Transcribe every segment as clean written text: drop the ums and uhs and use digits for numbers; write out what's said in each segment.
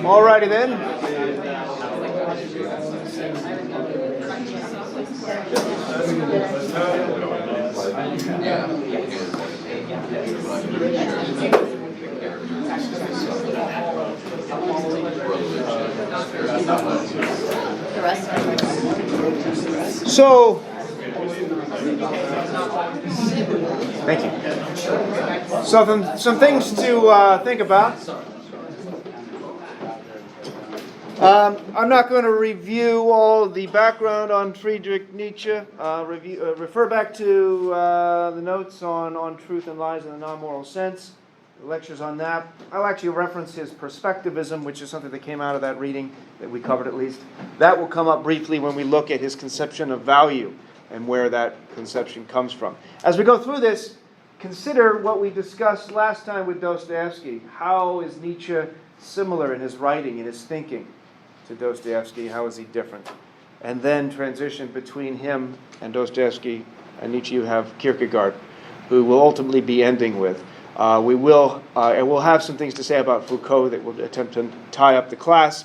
Alrighty then. So, thank you. So some things to think about. I'm not going to review all the background on Friedrich Nietzsche. Refer back to the notes on truth and lies in the non-moral sense. The lectures on that. I'll actually reference his perspectivism, which is something that came out of that reading that we covered at least. That will come up briefly when we look at his conception of value and where that conception comes from. As we go through this, consider what we discussed last time with Dostoevsky. How is Nietzsche similar in his writing, in his thinking to Dostoevsky? How is he different? And then transition between him and Dostoevsky and Nietzsche. You have Kierkegaard, who we'll ultimately be ending with. And we'll have some things to say about Foucault that we'll attempt to tie up the class,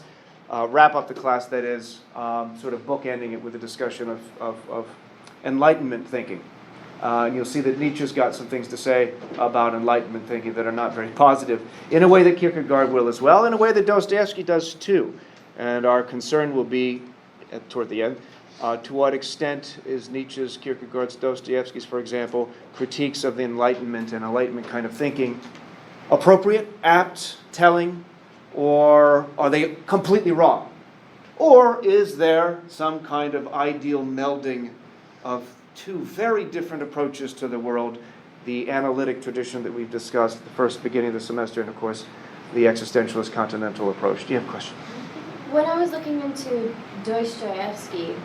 wrap up the class, that is, sort of bookending it with a discussion of Enlightenment thinking. And you'll see that Nietzsche's got some things to say about Enlightenment thinking that are not very positive, in a way that Kierkegaard will as well, in a way that Dostoevsky does too. And our concern will be, toward the end, to what extent is Nietzsche's, Kierkegaard's, Dostoevsky's, for example, critiques of the Enlightenment and Enlightenment kind of thinking appropriate, apt, telling, or are they completely wrong? Or is there some kind of ideal melding of two very different approaches to the world, the analytic tradition that we've discussed at the first beginning of the semester, and of course the existentialist continental approach? Do you have a question? When I was looking into Dostoevsky,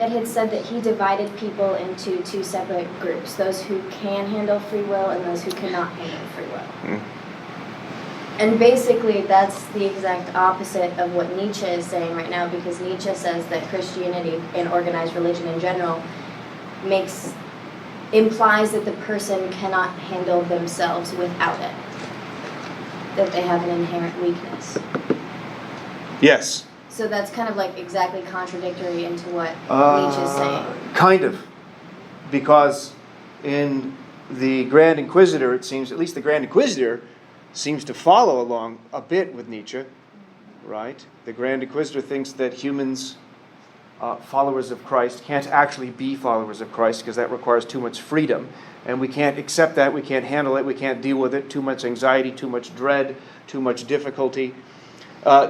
it had said that he divided people into two separate groups, those who can handle free will and those who cannot handle free will. And basically that's the exact opposite of what Nietzsche is saying right now, because Nietzsche says that Christianity and organized religion in general implies that the person cannot handle themselves without it, that they have an inherent weakness. Yes. So that's kind of like exactly contradictory into what Nietzsche is saying. Kind of. Because in the Grand Inquisitor, it seems, at least the Grand Inquisitor seems to follow along a bit with Nietzsche, right? The Grand Inquisitor thinks that humans, followers of Christ, can't actually be followers of Christ because that requires too much freedom. And we can't accept that, we can't handle it, we can't deal with it, too much anxiety, too much dread, too much difficulty.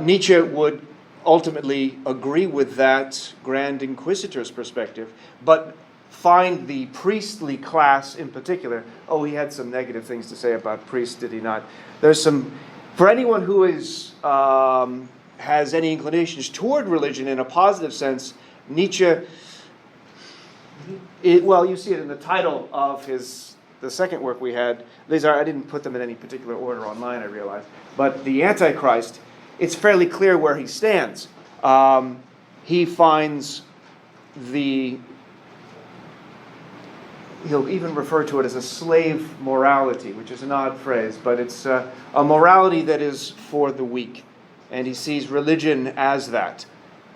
Nietzsche would ultimately agree with that Grand Inquisitor's perspective, but find the priestly class in particular. Oh, he had some negative things to say about priests, did he not? There's some, for anyone who is has any inclinations toward religion in a positive sense, Nietzsche, you see it in the title of the second work we had. These are, I didn't put them in any particular order online, I realize, but the Antichrist, it's fairly clear where he stands. He finds he'll even refer to it as a slave morality, which is an odd phrase, but it's a morality that is for the weak. And he sees religion as that,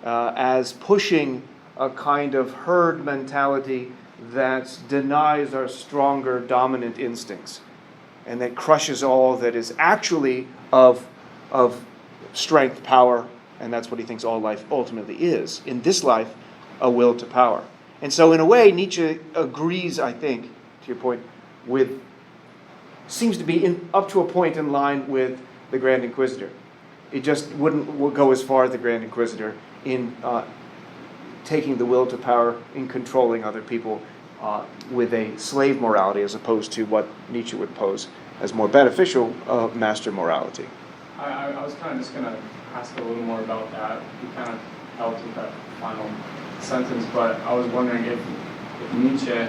as pushing a kind of herd mentality that denies our stronger dominant instincts and that crushes all that is actually of strength, power, and that's what he thinks all life ultimately is. In this life, a will to power. And so in a way, Nietzsche agrees, I think, to your point, seems to be up to a point in line with the Grand Inquisitor. It just wouldn't go as far as the Grand Inquisitor in taking the will to power, in controlling other people with a slave morality, as opposed to what Nietzsche would pose as more beneficial master morality. I was kind of just going to ask a little more about that. You kind of helped with that final sentence, but I was wondering if Nietzsche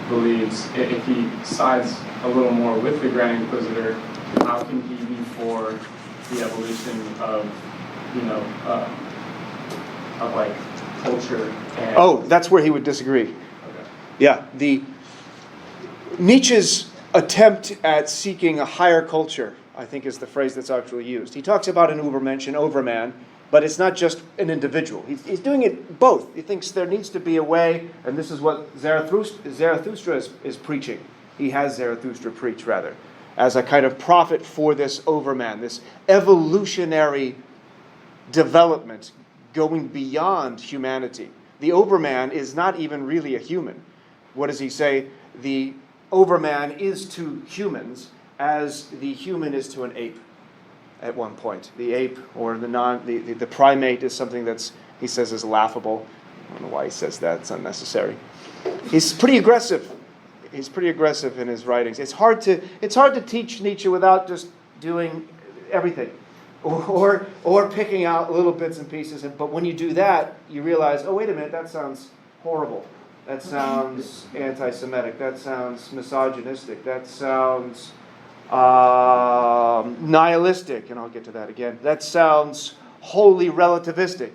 believes, if he sides a little more with the Grand Inquisitor, how can he be for the evolution of, of like culture? Oh, that's where he would disagree. Okay. Yeah, Nietzsche's attempt at seeking a higher culture, I think is the phrase that's actually used. He talks about an Ubermensch, an overman, but it's not just an individual. He's doing it both. He thinks there needs to be a way, and this is what Zarathustra is preaching. He has Zarathustra preach, rather, as a kind of prophet for this overman, this evolutionary development going beyond humanity. The overman is not even really a human. What does he say? The overman is to humans as the human is to an ape at one point. The ape or the primate is something that's, he says, is laughable. I don't know why he says that. It's unnecessary. He's pretty aggressive. He's pretty aggressive in his writings. It's hard to teach Nietzsche without just doing everything. Or picking out little bits and pieces. But when you do that, you realize, oh, wait a minute, that sounds horrible. That sounds anti-Semitic. That sounds misogynistic. That sounds nihilistic. And I'll get to that again. That sounds wholly relativistic.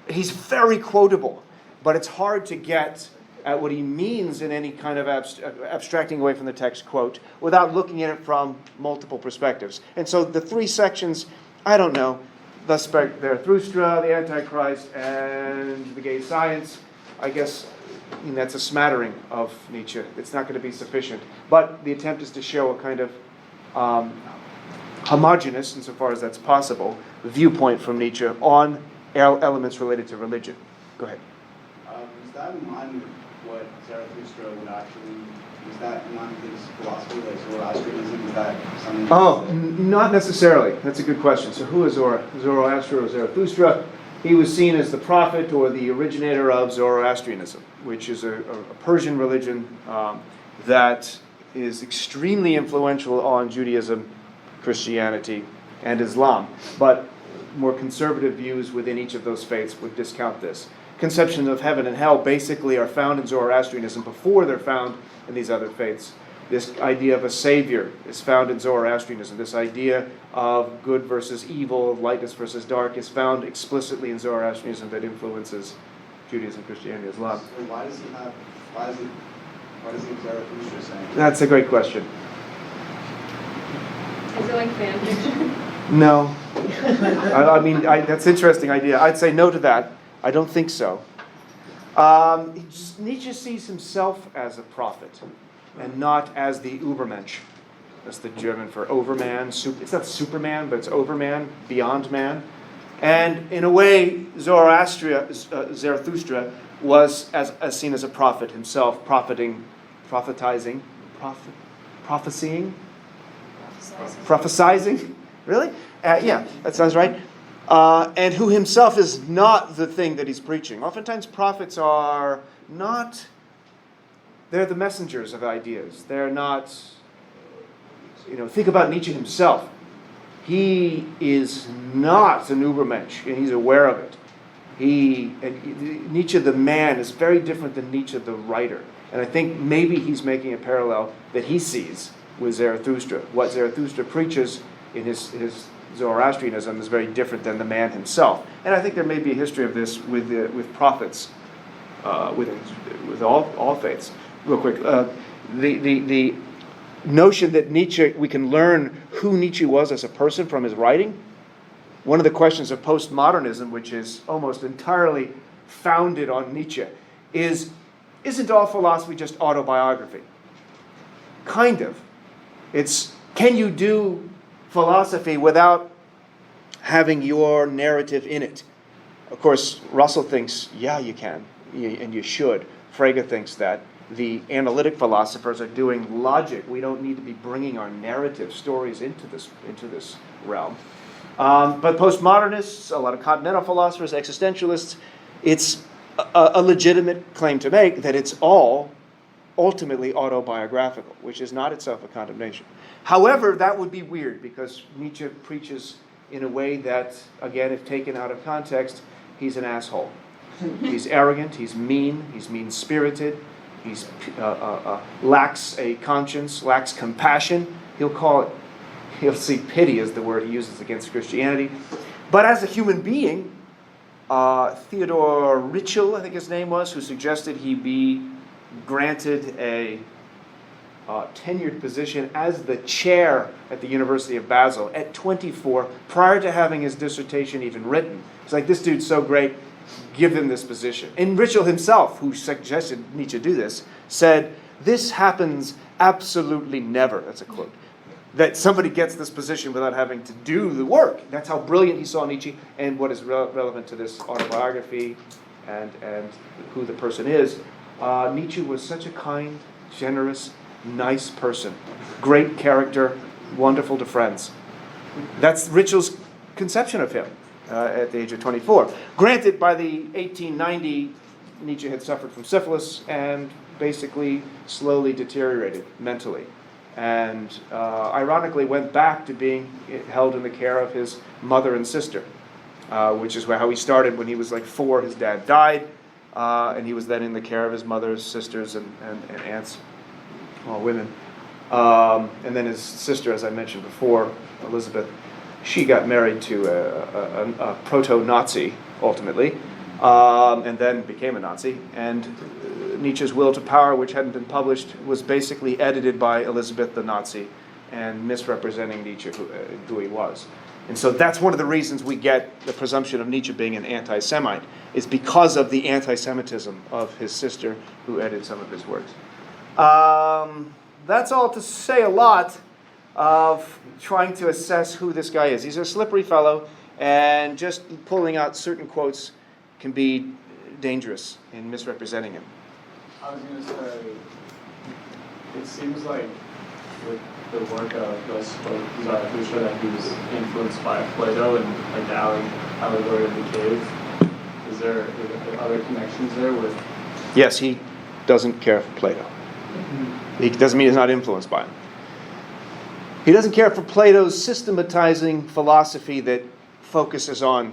He's very quotable, but it's hard to get at what he means in any kind of abstracting away from the text quote without looking at it from multiple perspectives. And so the three sections, I don't know, thus Zarathustra, the Antichrist, and the gay science, I guess that's a smattering of Nietzsche. It's not going to be sufficient. But the attempt is to show a kind of homogeneous, insofar as that's possible, viewpoint from Nietzsche on elements related to religion. Go ahead. Is that in line with what Zarathustra would actually, is that in line with his philosophy, like Zoroastrianism? Is that something? Oh, not necessarily. That's a good question. So who is Zoroaster or Zarathustra? He was seen as the prophet or the originator of Zoroastrianism, which is a Persian religion that is extremely influential on Judaism, Christianity, and Islam. But more conservative views within each of those faiths would discount this. Conceptions of heaven and hell basically are found in Zoroastrianism before they're found in these other faiths. This idea of a savior is found in Zoroastrianism. This idea of good versus evil, lightness versus dark, is found explicitly in Zoroastrianism that influences Judaism, Christianity, Islam. So why does he Zarathustra saying? That's a great question. Is it like fan fiction? No. I mean, that's an interesting idea. I'd say no to that. I don't think so. Nietzsche sees himself as a prophet and not as the Ubermensch. That's the German for overman. It's not Superman, but it's overman, beyond man. And in a way, Zarathustra was as seen as a prophet himself, prophesying, really? Yeah, that sounds right. And who himself is not the thing that he's preaching. Oftentimes prophets are not, they're the messengers of ideas. They're not, think about Nietzsche himself. He is not an Ubermensch, and he's aware of it. Nietzsche the man is very different than Nietzsche the writer. And I think maybe he's making a parallel that he sees with Zarathustra. What Zarathustra preaches in his Zoroastrianism is very different than the man himself. And I think there may be a history of this with prophets, with all faiths. Real quick, the notion that Nietzsche, we can learn who Nietzsche was as a person from his writing. One of the questions of postmodernism, which is almost entirely founded on Nietzsche, isn't all philosophy just autobiography? Kind of. Can you do philosophy without having your narrative in it? Of course, Russell thinks, yeah, you can, and you should. Frege thinks that. The analytic philosophers are doing logic. We don't need to be bringing our narrative stories into this realm. But postmodernists, a lot of continental philosophers, existentialists, it's a legitimate claim to make that it's all ultimately autobiographical, which is not itself a condemnation. However, that would be weird because Nietzsche preaches in a way that, again, if taken out of context, he's an asshole. He's arrogant, he's mean-spirited, he's lacks a conscience, lacks compassion. He'll see pity as the word he uses against Christianity. But as a human being, Theodor Ritschl, I think his name was, who suggested he be granted a tenured position as the chair at the University of Basel at 24, prior to having his dissertation even written. It's like, this dude's so great, give him this position. And Ritschl himself, who suggested Nietzsche do this, said, this happens absolutely never, that's a quote, that somebody gets this position without having to do the work. That's how brilliant he saw Nietzsche, and what is relevant to this autobiography and who the person is. Nietzsche was such a kind, generous, nice person. Great character, wonderful to friends. That's Ritschl's conception of him at the age of 24. Granted, by the 1890, Nietzsche had suffered from syphilis and basically slowly deteriorated mentally. And ironically went back to being held in the care of his mother and sister, which is how he started. When he was like 4, his dad died, and he was then in the care of his mother's sisters and aunts, all women. And then his sister, as I mentioned before, Elizabeth, she got married to a proto-Nazi, ultimately, and then became a Nazi. And Nietzsche's Will to Power, which hadn't been published, was basically edited by Elizabeth the Nazi and misrepresenting Nietzsche, who he was. And so that's one of the reasons we get the presumption of Nietzsche being an anti-Semite, is because of the anti-Semitism of his sister, who edited some of his works. That's all to say a lot of trying to assess who this guy is. He's a slippery fellow, and just pulling out certain quotes can be dangerous in misrepresenting him. I was going to say, it seems like with the work of Zarathustra that he was influenced by Plato and like the allegory of the cave. Is there other connections there with? Yes, he doesn't care for Plato. He doesn't mean he's not influenced by him. He doesn't care for Plato's systematizing philosophy that focuses on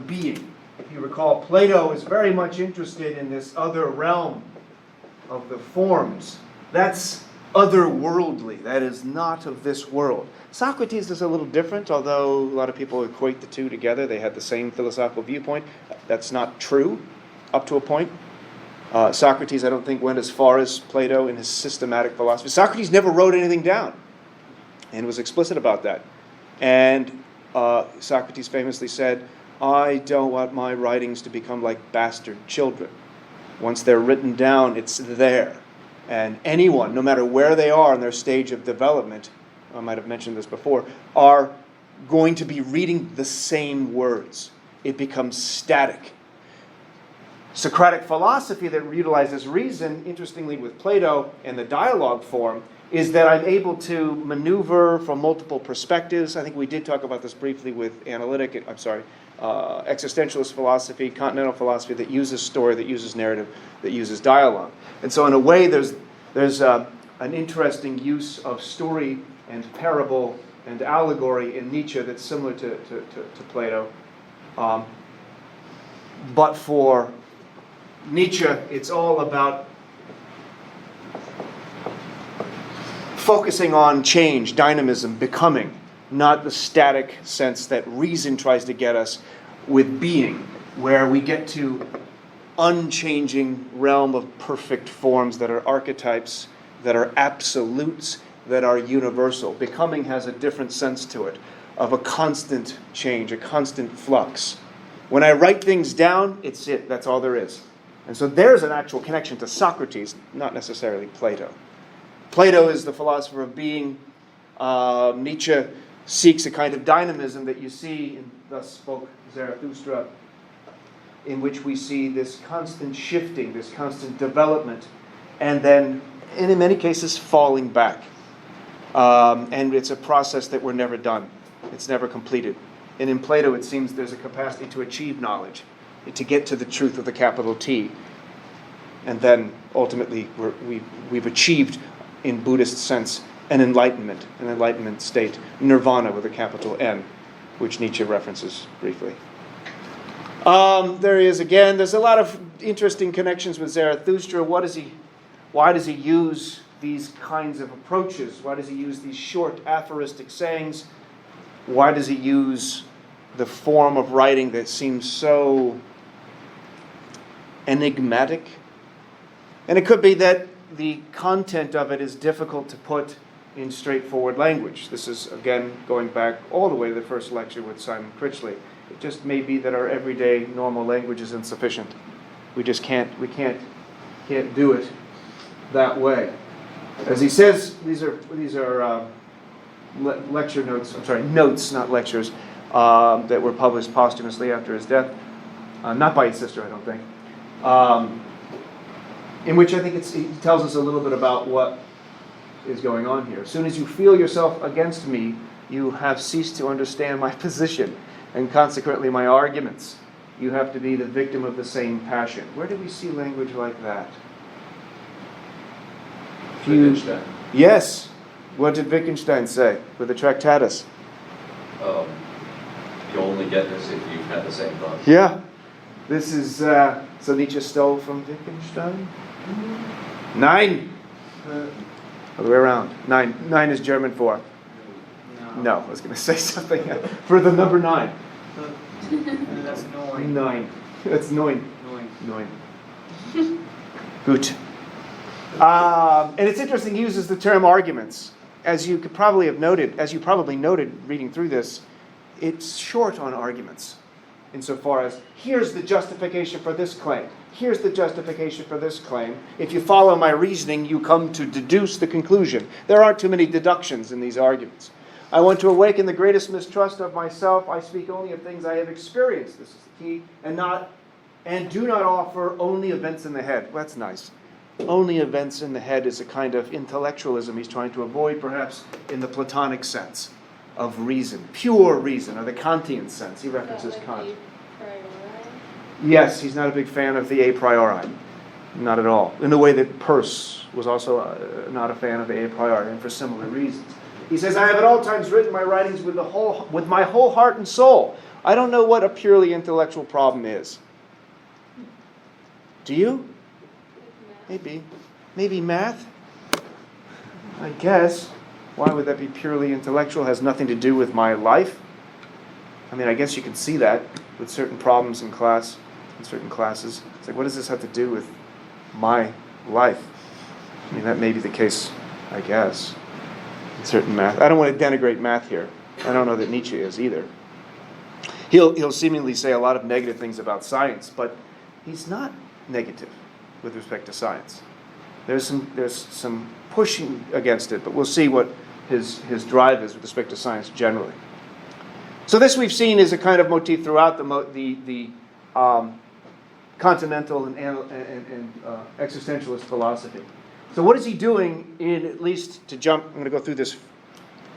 being. If you recall, Plato is very much interested in this other realm of the forms. That's otherworldly. That is not of this world. Socrates is a little different, although a lot of people equate the two together. They had the same philosophical viewpoint. That's not true, up to a point. Socrates, I don't think, went as far as Plato in his systematic philosophy. Socrates never wrote anything down and was explicit about that. And Socrates famously said, I don't want my writings to become like bastard children. Once they're written down, it's there. And anyone, no matter where they are in their stage of development, I might have mentioned this before, are going to be reading the same words. It becomes static. Socratic philosophy that utilizes reason, interestingly with Plato and the dialogue form, is that I'm able to maneuver from multiple perspectives. I think we did talk about this briefly with existentialist philosophy, continental philosophy that uses story, that uses narrative, that uses dialogue. And so in a way there's an interesting use of story and parable and allegory in Nietzsche that's similar to Plato. But for Nietzsche, it's all about focusing on change, dynamism, becoming, not the static sense that reason tries to get us with being, where we get to unchanging realm of perfect forms that are archetypes, that are absolutes, that are universal. Becoming has a different sense to it, of a constant change, a constant flux. When I write things down, it's it, that's all there is. And so there's an actual connection to Socrates, not necessarily Plato. Plato is the philosopher of being. Nietzsche seeks a kind of dynamism that you see, and thus spoke Zarathustra, in which we see this constant shifting, this constant development, and then, and in many cases, falling back. And it's a process that we're never done. It's never completed. And in Plato, it seems there's a capacity to achieve knowledge, to get to the truth with a capital T. And then, ultimately, we've achieved, in Buddhist sense, an enlightenment state, nirvana with a capital N, which Nietzsche references briefly. There is, again, there's a lot of interesting connections with Zarathustra. Why does he use these kinds of approaches? Why does he use these short aphoristic sayings? Why does he use the form of writing that seems so enigmatic? And it could be that the content of it is difficult to put in straightforward language. This is, again, going back all the way to the first lecture with Simon Critchley. It just may be that our everyday normal language is insufficient. We just can't do it that way. As he says, these are lecture notes. I'm sorry, notes, not lectures, that were published posthumously after his death, not by his sister, I don't think. In which I think he tells us a little bit about what is going on here. As soon as you feel yourself against me, you have ceased to understand my position, and consequently my arguments. You have to be the victim of the same passion. Where do we see language like that? Wittgenstein. Yes. What did Wittgenstein say with the Tractatus? You only get this if you've had the same thought. Yeah. This is, so Nietzsche stole from Wittgenstein? 9. Other way around. 9. 9 is German for? No, I was going to say something. For the number 9. That's neun. 9. That's 9. Neun. 9. Gut. And it's interesting, he uses the term arguments. As you probably noted reading through this, it's short on arguments. Insofar as, here's the justification for this claim. Here's the justification for this claim. If you follow my reasoning, you come to deduce the conclusion. There aren't too many deductions in these arguments. I want to awaken the greatest mistrust of myself. I speak only of things I have experienced. This is the key. And do not offer only events in the head. Well, that's nice. Only events in the head is a kind of intellectualism he's trying to avoid, perhaps in the Platonic sense of reason, pure reason, or the Kantian sense. He references Kant. Yes, he's not a big fan of the a priori. Not at all. In the way that Peirce was also not a fan of the a priori, and for similar reasons. He says, I have at all times written my writings with my whole heart and soul. I don't know what a purely intellectual problem is. Do you? Maybe math? I guess. Why would that be purely intellectual? It has nothing to do with my life. I mean, I guess you can see that with certain problems in certain classes. It's like, what does this have to do with my life? I mean, that may be the case, I guess, in certain math. I don't want to denigrate math here. I don't know that Nietzsche is either. He'll seemingly say a lot of negative things about science, but he's not negative with respect to science. There's some pushing against it, but we'll see what his drive is with respect to science generally. So this we've seen is a kind of motif throughout the continental and existentialist philosophy. So what is he doing in, at least to jump, I'm going to go through this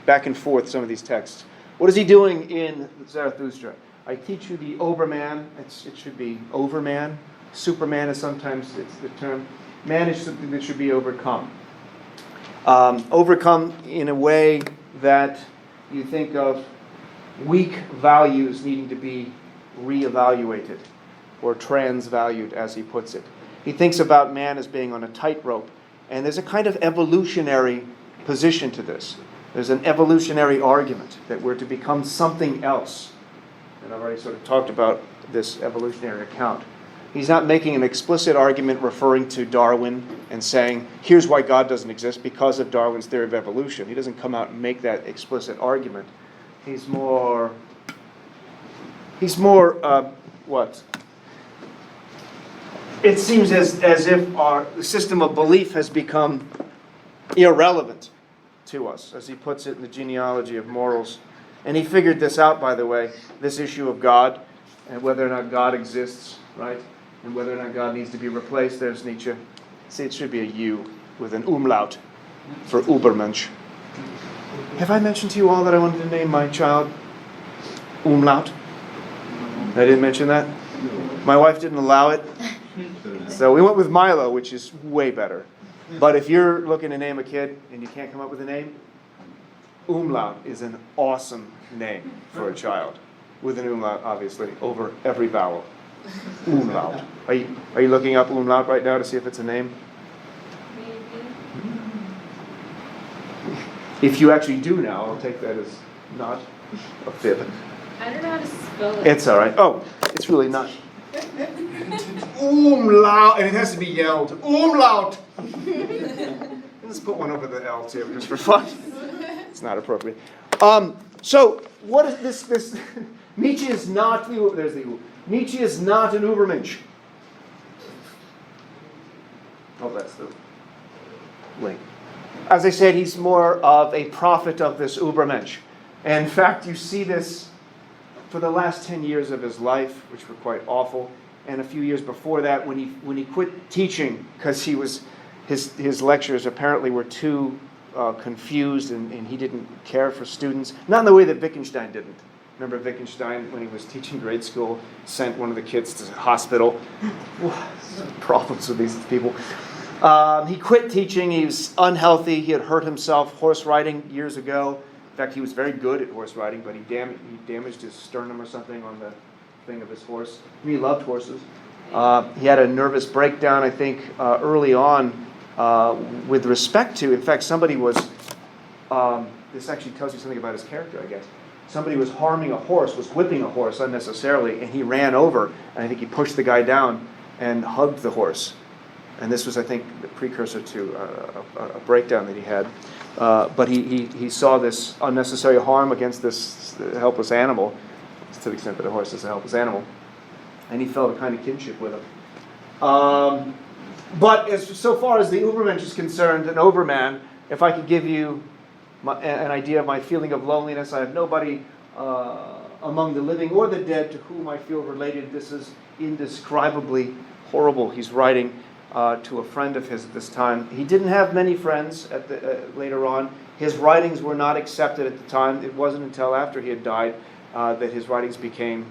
back and forth, some of these texts. What is he doing in Zarathustra? I teach you the Uberman. It should be Overman. Superman is sometimes it's the term. Man is something that should be overcome. Overcome in a way that you think of weak values needing to be reevaluated or transvalued, as he puts it. He thinks about man as being on a tightrope, and there's a kind of evolutionary position to this. There's an evolutionary argument that we're to become something else. And I've already sort of talked about this evolutionary account. He's not making an explicit argument referring to Darwin and saying, here's why God doesn't exist because of Darwin's theory of evolution. He doesn't come out and make that explicit argument. He's more what? It seems as if our system of belief has become irrelevant to us, as he puts it in the Genealogy of Morals. And he figured this out, by the way, this issue of God and whether or not God exists, right? And whether or not God needs to be replaced. There's Nietzsche. See, it should be a U with an umlaut for Ubermensch. Have I mentioned to you all that I wanted to name my child umlaut? I didn't mention that? My wife didn't allow it. So we went with Milo, which is way better. But if you're looking to name a kid and you can't come up with a name, umlaut is an awesome name for a child. With an umlaut, obviously, over every vowel. Umlaut. Are you looking up umlaut right now to see if it's a name? Maybe. If you actually do now, I'll take that as not a fib. I don't know how to spell it. It's all right. Oh, it's really not. Umlaut, and it has to be yelled. Umlaut. Let's put one over the L too, just for fun. It's not appropriate. So what is this? Nietzsche is not the. There's the. Nietzsche is not an Ubermensch. Oh, that's the link. As I said, he's more of a prophet of this Ubermensch. And in fact, you see this for the last 10 years of his life, which were quite awful, and a few years before that, when he quit teaching because his lectures apparently were too confused and he didn't care for students. Not in the way that Wittgenstein didn't. Remember Wittgenstein, when he was teaching grade school, sent one of the kids to the hospital. Problems with these people. He quit teaching. He was unhealthy. He had hurt himself horse riding years ago. In fact, he was very good at horse riding, but he damaged his sternum or something on the thing of his horse. He loved horses. He had a nervous breakdown, I think, early on with respect to, in fact, somebody was, this actually tells you something about his character, I guess. Somebody was harming a horse, was whipping a horse unnecessarily, and he ran over, and I think he pushed the guy down and hugged the horse. And this was, I think, the precursor to a breakdown that he had. But he saw this unnecessary harm against this helpless animal, to the extent that a horse is a helpless animal, and he felt a kind of kinship with him. But so far as the Ubermensch is concerned, an Overman, if I could give you an idea of my feeling of loneliness, I have nobody among the living or the dead to whom I feel related. This is indescribably horrible. He's writing to a friend of his at this time. He didn't have many friends later on. His writings were not accepted at the time. It wasn't until after he had died that his writings became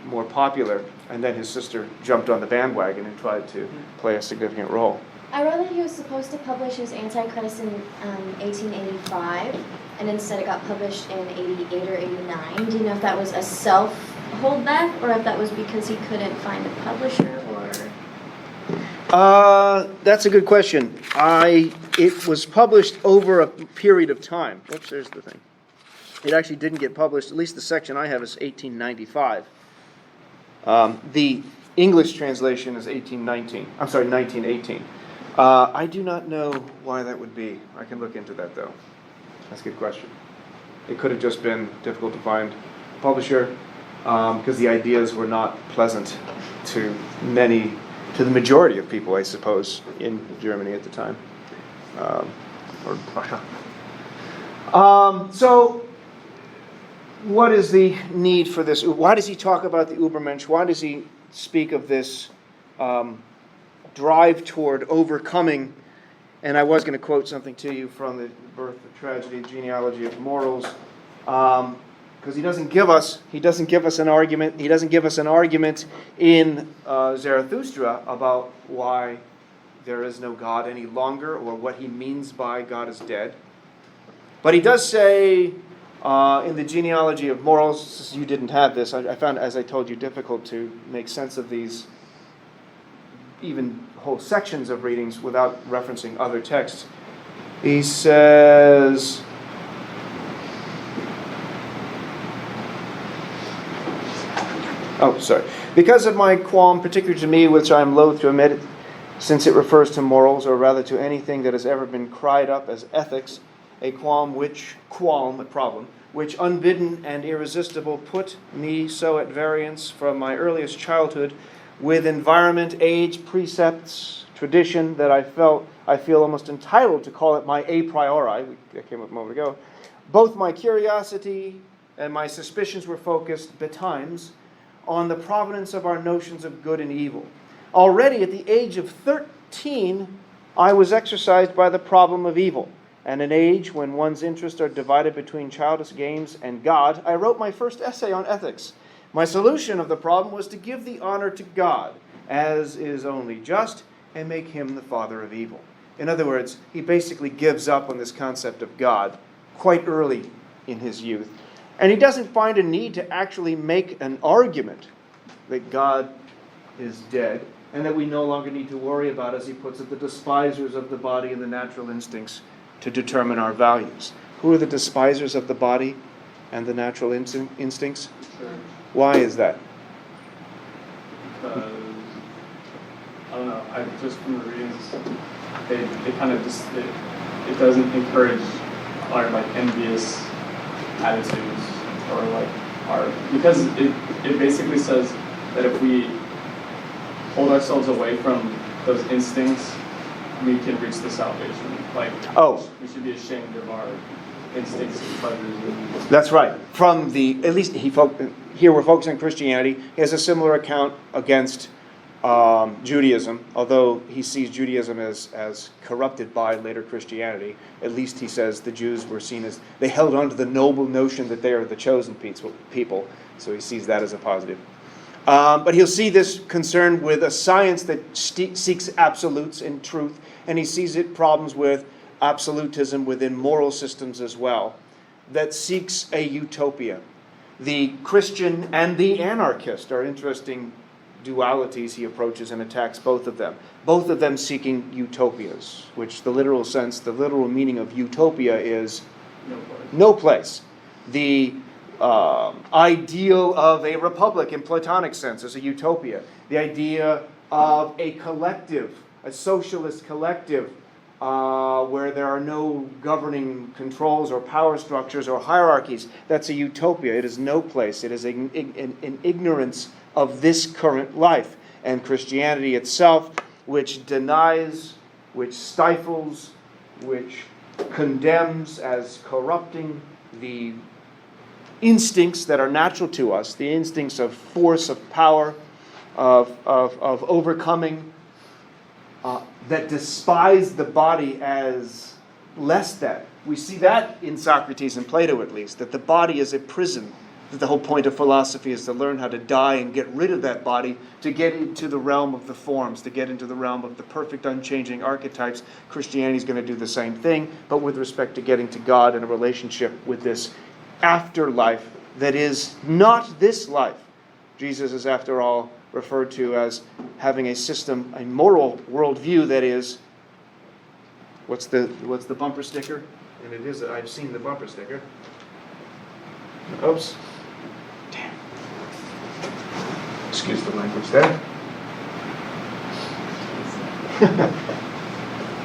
more popular, and then his sister jumped on the bandwagon and tried to play a significant role. I read that he was supposed to publish his Antichrist in 1885, and instead it got published in 88 or 89. Do you know if that was a self-holdback, or if that was because he couldn't find a publisher, or... That's a good question. It was published over a period of time. Oops, there's the thing. It actually didn't get published, at least the section I have is 1895. The English translation is 1918. I do not know why that would be. I can look into that, though. That's a good question. It could have just been difficult to find a publisher, because the ideas were not pleasant to the majority of people, I suppose, in Germany at the time, or Russia. So, what is the need for this? Why does he talk about the Ubermensch? Why does he speak of this drive toward overcoming? And I was going to quote something to you from the Birth of Tragedy, Genealogy of Morals, because he doesn't give us an argument. He doesn't give us an argument in Zarathustra about why there is no God any longer, or what he means by God is dead. But he does say in the Genealogy of Morals, you didn't have this. I found, as I told you, difficult to make sense of these, even whole sections of readings without referencing other texts. He says, because of my qualm, particular to me, which I am loath to admit, since it refers to morals, or rather to anything that has ever been cried up as ethics, a problem, which unbidden and irresistible put me so at variance from my earliest childhood with environment, age, precepts, tradition, that I feel almost entitled to call it my a priori. That came up a moment ago. Both my curiosity and my suspicions were focused betimes on the provenance of our notions of good and evil. Already at the age of 13, I was exercised by the problem of evil. At an age when one's interests are divided between childish games and God, I wrote my first essay on ethics. My solution of the problem was to give the honor to God, as is only just, and make him the father of evil. In other words, he basically gives up on this concept of God quite early in his youth. And he doesn't find a need to actually make an argument that God is dead, and that we no longer need to worry about, as he puts it, the despisers of the body and the natural instincts to determine our values. Who are the despisers of the body and the natural instincts? Why is that? because I don't know. I just from the readings, they kind of just it doesn't encourage our like envious attitudes or like our because it basically says that if we hold ourselves away from those instincts, we can reach the salvation. Like we should be ashamed of our instincts and pleasures. That's right. From the, at least here we're focusing on Christianity. He has a similar account against Judaism, although he sees Judaism as corrupted by later Christianity. At least he says the Jews were seen as, they held on to the noble notion that they are the chosen people, so he sees that as a positive. But he'll see this concern with a science that seeks absolutes in truth, and he sees it problems with absolutism within moral systems as well, that seeks a utopia. The Christian and the anarchist are interesting dualities he approaches and attacks both of them seeking utopias, which the literal meaning of utopia is no place. The ideal of a republic in Platonic sense is a utopia. The idea of a collective, a socialist collective, where there are no governing controls or power structures or hierarchies, that's a utopia. It is no place. It is an ignorance of this current life. And Christianity itself, which denies, which stifles, which condemns as corrupting the instincts that are natural to us, the instincts of force, of power, of overcoming, that despise the body as less than. We see that in Socrates and Plato at least, that the body is a prison, that the whole point of philosophy is to learn how to die and get rid of that body, to get into the realm of the forms, to get into the realm of the perfect unchanging archetypes. Christianity is going to do the same thing, but with respect to getting to God in a relationship with this afterlife that is not this life. Jesus is, after all, referred to as having a system, a moral worldview that is, what's the bumper sticker? And it is, I've seen the bumper sticker. Oops. Damn. Excuse the language there.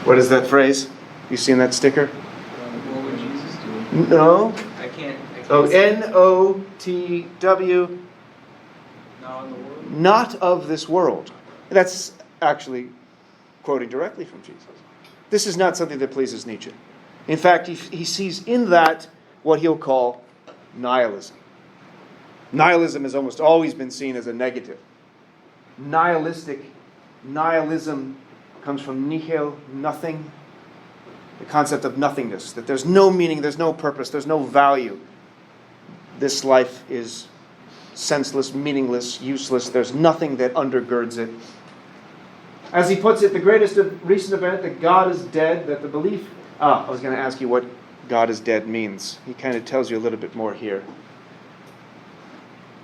What is that phrase? You seen that sticker? What would Jesus do? No. I can't Oh, say it. N-O-T-W. Not in the world. Not of this world. That's actually quoting directly from Jesus. This is not something that pleases Nietzsche. In fact, he sees in that what he'll call nihilism. Nihilism has almost always been seen as a negative. Nihilism comes from nihil, nothing. The concept of nothingness, that there's no meaning, there's no purpose, there's no value. This life is senseless, meaningless, useless. There's nothing that undergirds it. As he puts it, the greatest recent event, that God is dead, that the belief... I was going to ask you what God is dead means. He kind of tells you a little bit more here.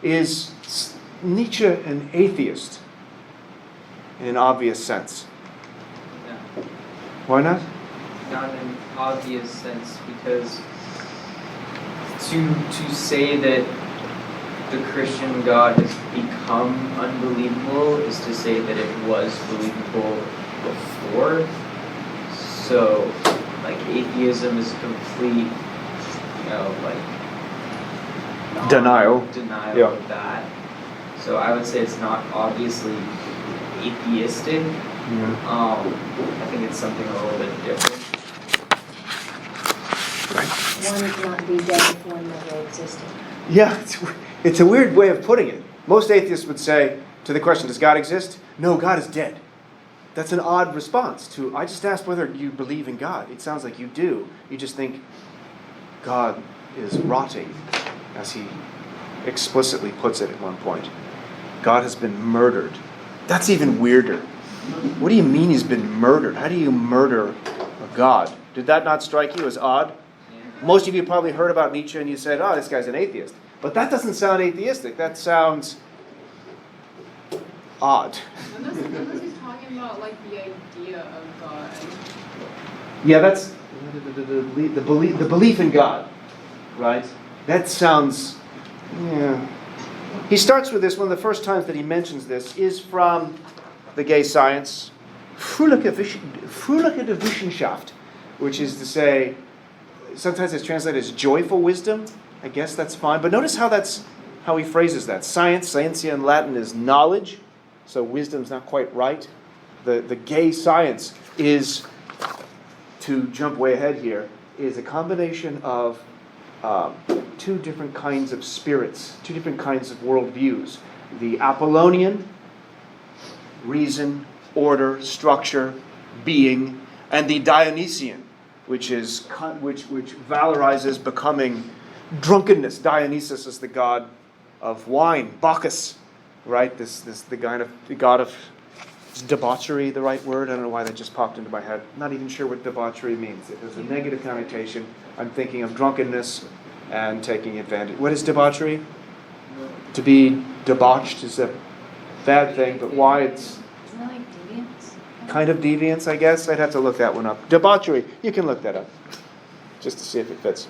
Is Nietzsche an atheist in an obvious sense? No. Why not? Not in an obvious sense, because to say that the Christian God has become unbelievable is to say that it was believable before. So, like, atheism is complete, Denial. Yeah. of that. So I would say it's not obviously atheistic. Yeah. I think it's something a little bit different. One cannot be dead if one never existed. Yeah, it's a weird way of putting it. Most atheists would say, to the question, does God exist? No, God is dead. That's an odd response to, I just asked whether you believe in God. It sounds like you do. You just think God is rotting, as he explicitly puts it at one point. God has been murdered. That's even weirder. What do you mean he's been murdered? How do you murder a God? Did that not strike you as odd? Most of you probably heard about Nietzsche and you said, oh, this guy's an atheist. But that doesn't sound atheistic. That sounds odd. Unless he's talking about like the idea of God. Yeah, that's the belief in God, right? That sounds, yeah. He starts with this. One of the first times that he mentions this is from the gay science, fröhliche Wissenschaft, which is to say, sometimes it's translated as joyful wisdom. I guess that's fine. But notice how he phrases that. Scientia in Latin is knowledge, so wisdom's not quite right. The gay science is, to jump way ahead here, is a combination of two different kinds of spirits, two different kinds of worldviews. The Apollonian, reason, order, structure, being, and the Dionysian, which valorizes becoming drunkenness. Dionysus is the god of wine, Bacchus, right? The god of is debauchery the right word? I don't know why that just popped into my head. I'm not even sure what debauchery means. It has a negative connotation. I'm thinking of drunkenness and taking advantage. What is debauchery? To be debauched is a bad thing, but why it's Isn't that like deviance? kind of deviance, I guess. I'd have to look that one up. Debauchery. You can look that up just to see if it fits.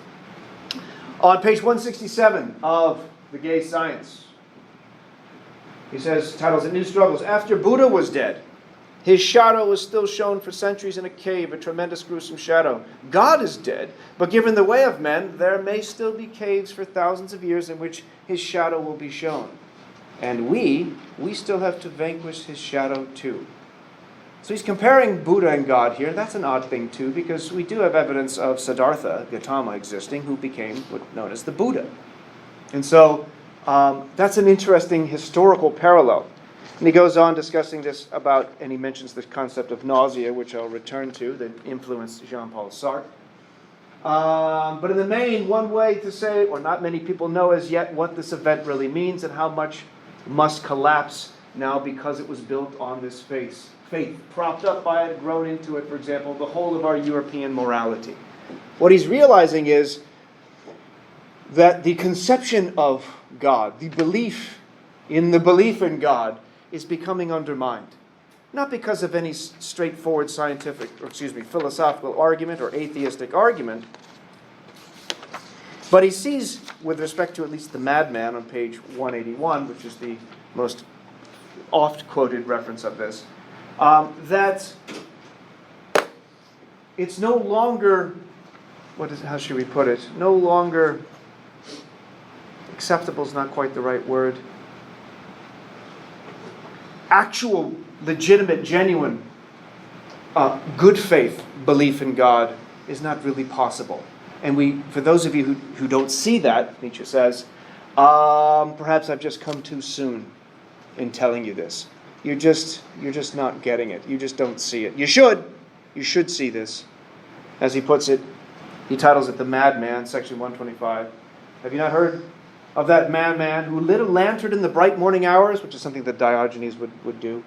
On page 167 of The Gay Science, he says, titles it New Struggles. After Buddha was dead, his shadow was still shown for centuries in a cave, a tremendous gruesome shadow. God is dead, but given the way of men, there may still be caves for thousands of years in which his shadow will be shown. And we still have to vanquish his shadow too. So he's comparing Buddha and God here. That's an odd thing too, because we do have evidence of Siddhartha, Gautama, existing, who became what's known as the Buddha. And so that's an interesting historical parallel. And he goes on discussing this about, and he mentions the concept of nausea, which I'll return to, that influenced Jean-Paul Sartre. But in the main, one way to say, or not many people know as yet, what this event really means and how much must collapse now because it was built on this faith, propped up by it, grown into it, for example, the whole of our European morality. What he's realizing is that the conception of God, the belief in God, is becoming undermined. Not because of any straightforward philosophical argument or atheistic argument, but he sees, with respect to at least the madman on page 181, which is the most oft-quoted reference of this, that it's no longer, how should we put it, no longer, acceptable is not quite the right word, actual, legitimate, genuine, good faith belief in God is not really possible. And for those of you who don't see that, Nietzsche says, perhaps I've just come too soon in telling you this. You're just not getting it. You just don't see it. You should see this. As he puts it, he titles it The Madman, section 125. Have you not heard of that madman who lit a lantern in the bright morning hours, which is something that Diogenes would do?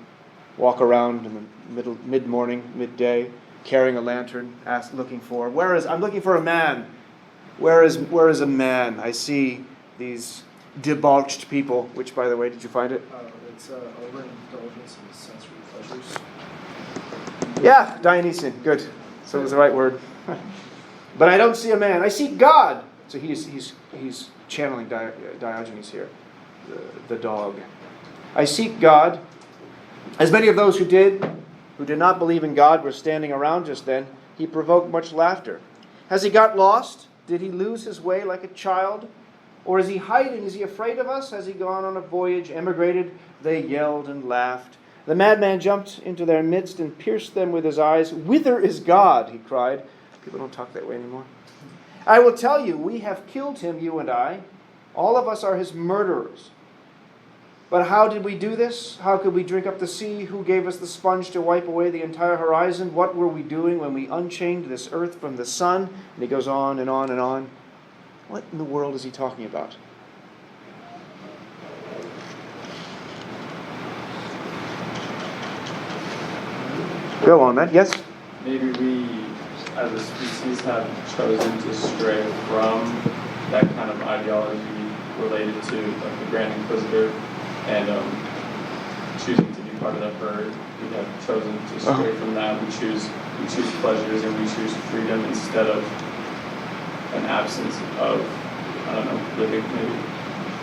Walk around in the mid-morning, midday, carrying a lantern, looking for, I'm looking for a man. Where is a man? I see these debauched people, which, by the way, did you find it? It's overindulgence in sensory pleasures. Yeah, Dionysian. Good. So it was the right word. But I don't see a man. I see God. So he's channeling Diogenes here, the dog. I seek God. As many of those who did not believe in God were standing around just then, he provoked much laughter. Has he got lost? Did he lose his way like a child? Or is he hiding? Is he afraid of us? Has he gone on a voyage, emigrated? They yelled and laughed. The madman jumped into their midst and pierced them with his eyes. Whither is God? He cried. People don't talk that way anymore. I will tell you, we have killed him, you and I. All of us are his murderers. But how did we do this? How could we drink up the sea? Who gave us the sponge to wipe away the entire horizon? What were we doing when we unchained this earth from the sun? And he goes on and on and on. What in the world is he talking about? Go on, man. Yes? Maybe we, as a species, have chosen to stray from that kind of ideology related to like the Grand Inquisitor and choosing to be part of that herd. We have chosen to stray from that. We choose pleasures and we choose freedom instead of an absence of, living maybe.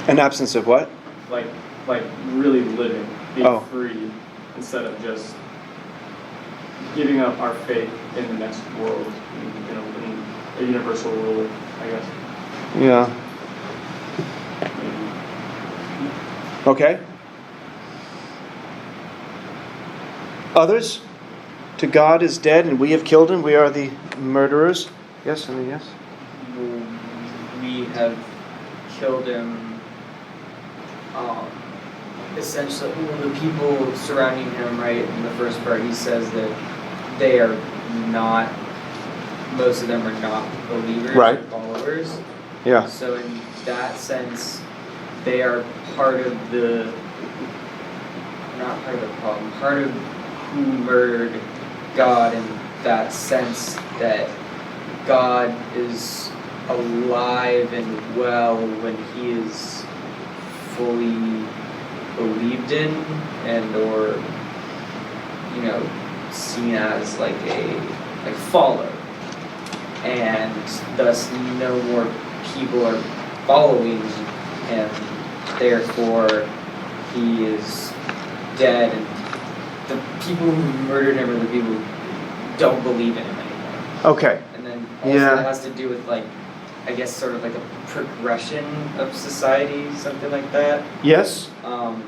An absence of what? like really living, being Oh. free, instead of just giving up our faith in the next world, in a universal ruler, I guess. Yeah. Okay. Others? To God is dead and we have killed him. We are the murderers. Yes, and yes? We have killed him. Essentially, the people surrounding him, right, in the first part, he says that they are not, most of them are not believers Right. or followers. Yeah. So in that sense, they are part of the, not part of the problem, part of who murdered God, in that sense that God is alive and well when he is fully believed in and or seen as like followed, and thus no more people are following him, therefore he is dead, and the people who murdered him are the people who don't believe in him anymore. Okay. And then also Yeah. that has to do with I guess sort of like a progression of society, something like that. Yes?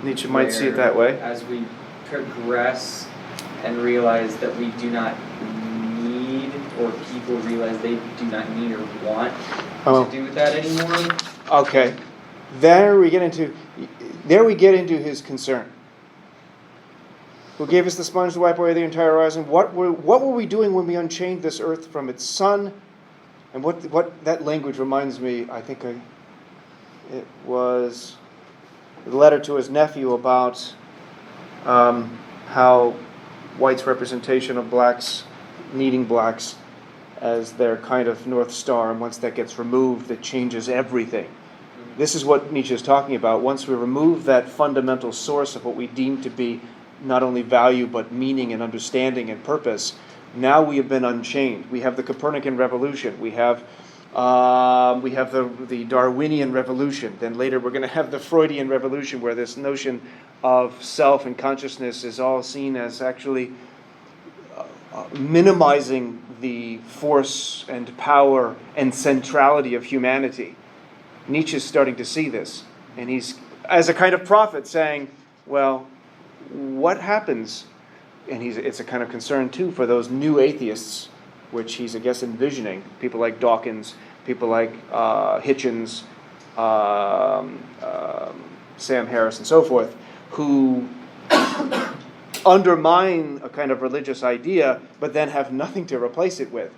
Nietzsche might see it that way. As we progress and realize that we do not need, or people realize they do not need or want to do with that anymore. Okay. There we get into his concern. Who gave us the sponge to wipe away the entire horizon? What were we doing when we unchained this earth from its sun? And what that language reminds me, I think it was a letter to his nephew about how whites' representation of blacks, needing blacks as their kind of North Star, and once that gets removed, it changes everything. This is what Nietzsche is talking about. Once we remove that fundamental source of what we deem to be not only value but meaning and understanding and purpose, now we have been unchained. We have the Copernican revolution. We have the Darwinian revolution. Then later we're going to have the Freudian revolution, where this notion of self and consciousness is all seen as actually minimizing the force and power and centrality of humanity. Nietzsche's starting to see this, and he's, as a kind of prophet, saying, well, what happens? And it's a kind of concern, too, for those new atheists, which he's, I guess, envisioning. People like Dawkins, people like Hitchens, Sam Harris, and so forth, who undermine a kind of religious idea, but then have nothing to replace it with.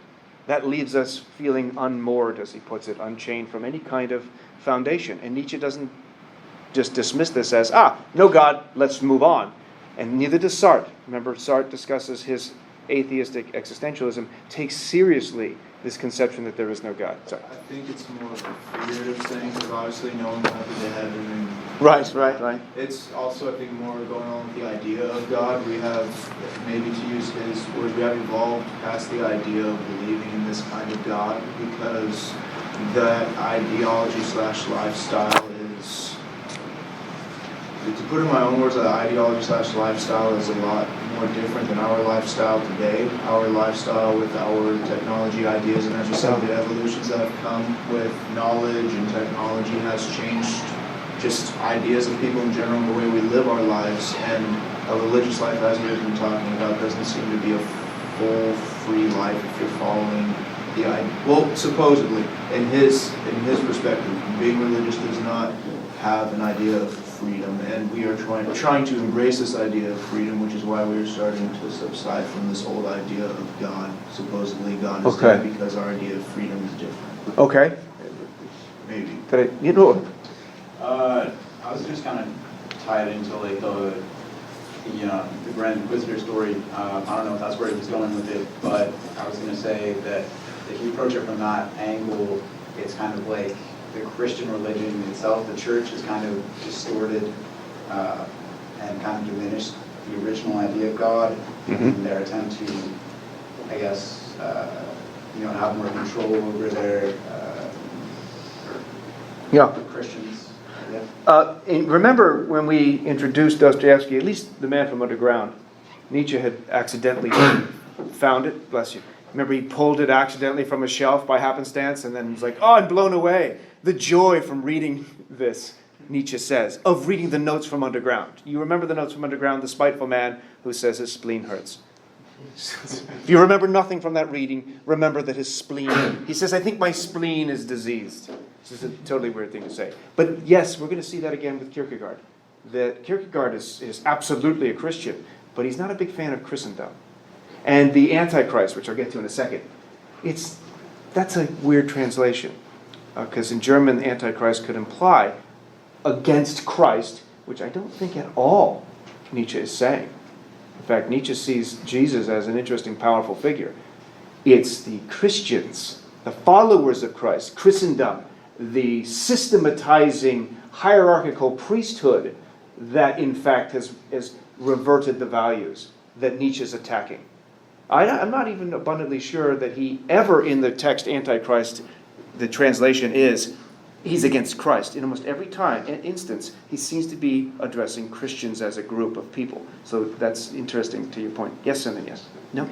That leaves us feeling unmoored, as he puts it, unchained from any kind of foundation. And Nietzsche doesn't just dismiss this as, no God, let's move on. And neither does Sartre. Remember, Sartre discusses his atheistic existentialism, takes seriously this conception that there is no God. Sorry. I think it's more of a figurative thing, because obviously no one went up into heaven. And Right. It's also, I think, more going on with the idea of God. We have, maybe to use his words, we have evolved past the idea of believing in this kind of God, because that ideology/lifestyle is, to put in my own words, that ideology/lifestyle is a lot more different than our lifestyle today. Our lifestyle with our technology ideas, and as you said, the evolutions that have come with knowledge and technology has changed just ideas of people in general, the way we live our lives, and a religious life, as we've been talking about, doesn't seem to be a full, free life if you're following the idea. Well, supposedly, in his perspective, being religious does not have an idea of freedom, and we are trying to embrace this idea of freedom, which is why we are starting to subside from this old idea of God. Supposedly God is dead because our idea of freedom is different. Okay. Maybe. I was just kind of tied into like the Grand Inquisitor story. I don't know if that's where he was going with it, but I was going to say that if you approach it from that angle, it's kind of like the Christian religion itself, the church, is kind of distorted and kind of diminished the original idea of God in their attempt to, I guess, have more control over their Christians. Yeah. Remember when we introduced Dostoevsky, at least The Man from Underground, Nietzsche had accidentally found it, bless you. Remember he pulled it accidentally from a shelf by happenstance and then was like, oh, I'm blown away. The joy from reading this, Nietzsche says, of reading the notes from Underground. You remember the notes from Underground, the spiteful man who says his spleen hurts. If you remember nothing from that reading, remember that his spleen, he says, I think my spleen is diseased. This is a totally weird thing to say. But yes, we're going to see that again with Kierkegaard. That Kierkegaard is absolutely a Christian, but he's not a big fan of Christendom. And the Antichrist, which I'll get to in a second, that's a weird translation. Because in German, Antichrist could imply against Christ, which I don't think at all Nietzsche is saying. In fact, Nietzsche sees Jesus as an interesting, powerful figure. It's the Christians, the followers of Christ, Christendom, the systematizing hierarchical priesthood that, in fact, has reverted the values that Nietzsche is attacking. I'm not even abundantly sure that he ever, in the text Antichrist, the translation is, he's against Christ. In almost every instance, he seems to be addressing Christians as a group of people. So that's interesting to your point. Yes, and then yes. No?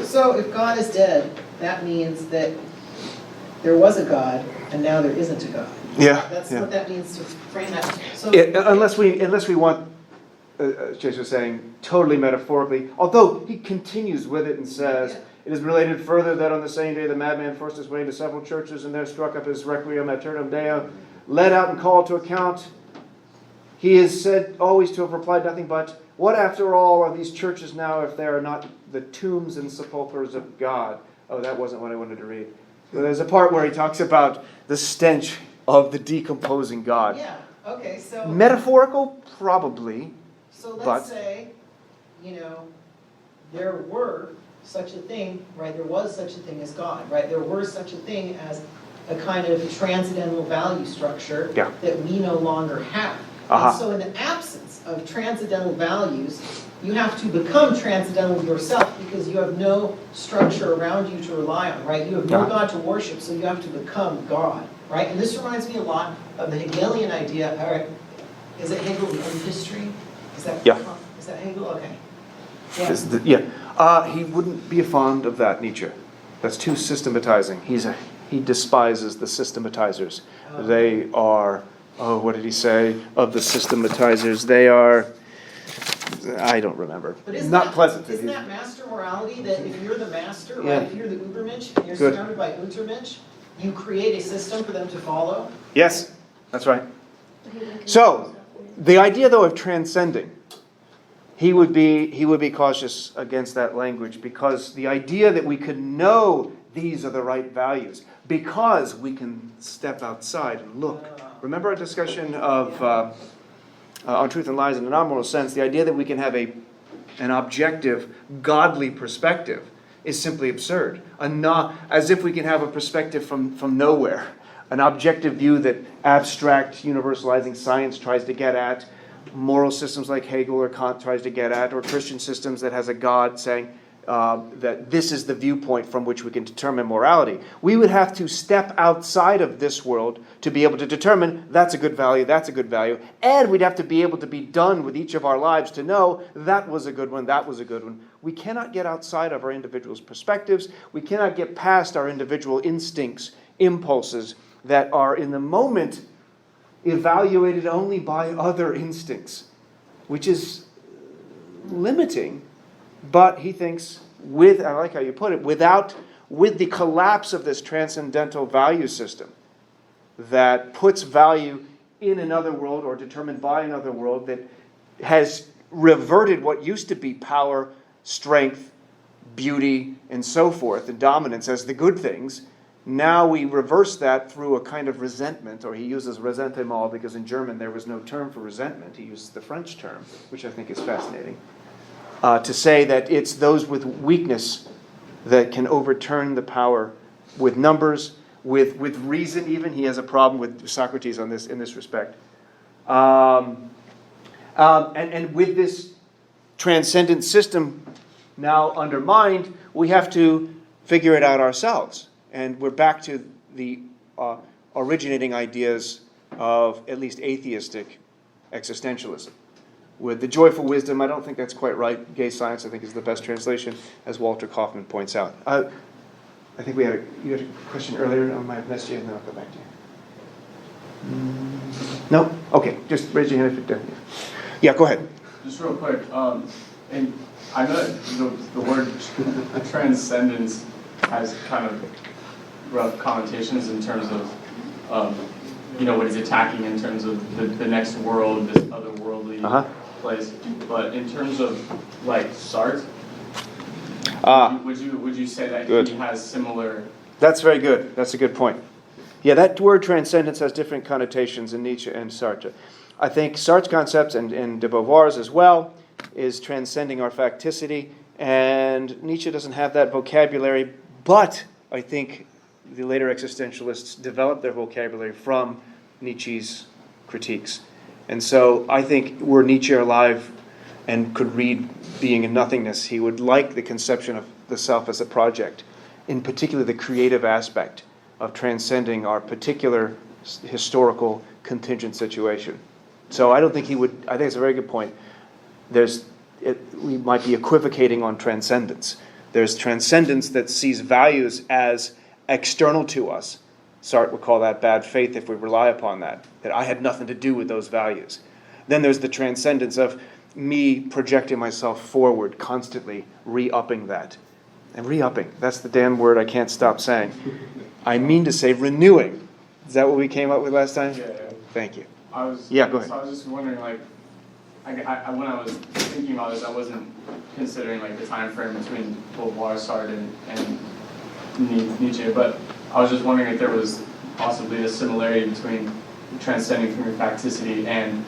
So if God is dead, that means that there was a God, and now there isn't a God. Yeah. That's what that means to frame that. So unless we want, Chase was saying, totally metaphorically, although he continues with it and says, it is related further that on the same day the madman forced his way into several churches and there struck up his Requiem aeternam Deo, led out and called to account. He is said always to have replied nothing but, what after all are these churches now if they are not the tombs and sepulchres of God? Oh, that wasn't what I wanted to read. So there's a part where he talks about the stench of the decomposing God. Yeah, okay, so... Metaphorical? Probably. So let's say, there were such a thing, right? There was such a thing as God, right? There were such a thing as a kind of transcendental value structure that we no longer have. And so in the absence of transcendental values, you have to become transcendental yourself because you have no structure around you to rely on, right? You have no God to worship, so you have to become God, right? And this reminds me a lot of the Hegelian idea. All right, is it Hegel, the history? Is that Is that Hegel? Okay. He wouldn't be fond of that, Nietzsche. That's too systematizing. He despises the systematizers. They are, what did he say of the systematizers? They are, I don't remember. But not pleasant. Isn't that master morality that if you're the master, right, if you're the Ubermensch, and you're surrounded by Untermensch, you create a system for them to follow? Yes, that's right. So, the idea, though, of transcending, he would be cautious against that language because the idea that we could know these are the right values because we can step outside and look. Remember our discussion of on truth and lies in a non-moral sense, the idea that we can have an objective, godly perspective is simply absurd. As if we can have a perspective from nowhere, an objective view that abstract, universalizing science tries to get at, moral systems like Hegel or Kant tries to get at, or Christian systems that has a God saying that this is the viewpoint from which we can determine morality. We would have to step outside of this world to be able to determine that's a good value, and we'd have to be able to be done with each of our lives to know that was a good one, that was a good one. We cannot get outside of our individual's perspectives. We cannot get past our individual instincts, impulses that are in the moment evaluated only by other instincts, which is limiting. But he thinks, I like how you put it, with the collapse of this transcendental value system that puts value in another world or determined by another world that has reverted what used to be power, strength, beauty, and so forth, and dominance as the good things. Now we reverse that through a kind of resentment, or he uses ressentiment because in German there was no term for resentment. He uses the French term, which I think is fascinating, to say that it's those with weakness that can overturn the power with numbers, with reason even. He has a problem with Socrates in this respect. And with this transcendent system now undermined, we have to figure it out ourselves. And we're back to the originating ideas of at least atheistic existentialism. With the joyful wisdom, I don't think that's quite right. Gay science, I think, is the best translation, as Walter Kaufman points out. I think you had a question earlier. I might have missed you, and then I'll go back to you. No? Okay, just raise your hand if you're done. Yeah, go ahead. Just real quick, and I know that the word transcendence has kind of rough connotations in terms of, what he's attacking in terms of the next world, this otherworldly place. But in terms of like Sartre, would you say that he has similar? That's very good. That's a good point. Yeah, that word transcendence has different connotations in Nietzsche and Sartre. I think Sartre's concepts and de Beauvoir's as well is transcending our facticity, and Nietzsche doesn't have that vocabulary, but I think the later existentialists developed their vocabulary from Nietzsche's critiques. And so I think were Nietzsche alive and could read Being in Nothingness, he would like the conception of the self as a project, in particular the creative aspect of transcending our particular historical contingent situation. So I don't think he would, I think it's a very good point. We might be equivocating on transcendence. There's transcendence that sees values as external to us. Sartre would call that bad faith if we rely upon that I had nothing to do with those values. Then there's the transcendence of me projecting myself forward, constantly re-upping that. And re-upping, that's the damn word I can't stop saying. I mean to say renewing. Is that what we came up with last time? Yeah. Thank you. Go ahead. So I was just wondering, like, when I was thinking about this, I wasn't considering like the time frame between Beauvoir, Sartre, and Nietzsche, but I was just wondering if there was possibly a similarity between transcending from your facticity and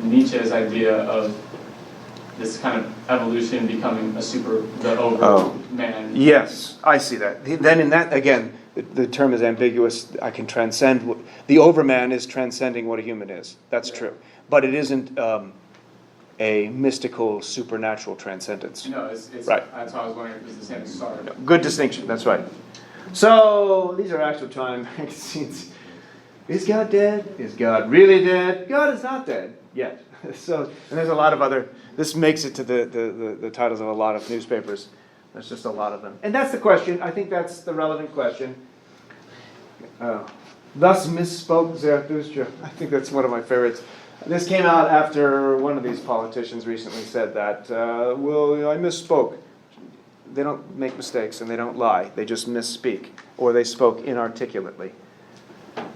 Nietzsche's idea of this kind of evolution becoming the man. Yes, I see that. Then in that, again, the term is ambiguous. I can transcend. The overman is transcending what a human is. That's true. But it isn't a mystical, supernatural transcendence. No, it's right. That's why I was wondering if it's the same as Sartre. Good distinction, that's right. So, these are actual time scenes. Is God dead? Is God really dead? God is not dead yet. So, and there's a lot of other, this makes it to the titles of a lot of newspapers. There's just a lot of them. And that's the question. I think that's the relevant question. Thus misspoke Zarathustra. I think that's one of my favorites. This came out after one of these politicians recently said that, I misspoke. They don't make mistakes and they don't lie. They just misspeak. Or they spoke inarticulately.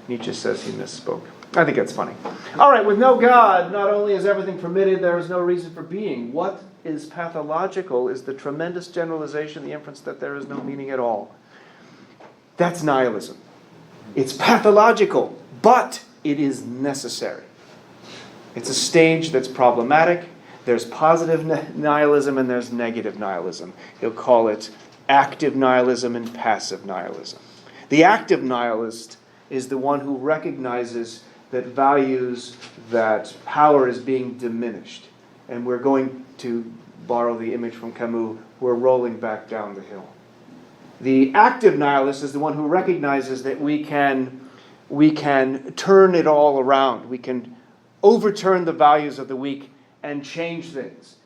Nietzsche says he misspoke. I think that's funny. All right, with no God, not only is everything permitted, there is no reason for being. What is pathological is the tremendous generalization, the inference that there is no meaning at all. That's nihilism. It's pathological, but it is necessary. It's a stage that's problematic. There's positive nihilism and there's negative nihilism. He'll call it active nihilism and passive nihilism. The active nihilist is the one who recognizes that values, that power is being diminished. And we're going to borrow the image from Camus, we're rolling back down the hill. The active nihilist is the one who recognizes that we can turn it all around. We can overturn the values of the weak and change things.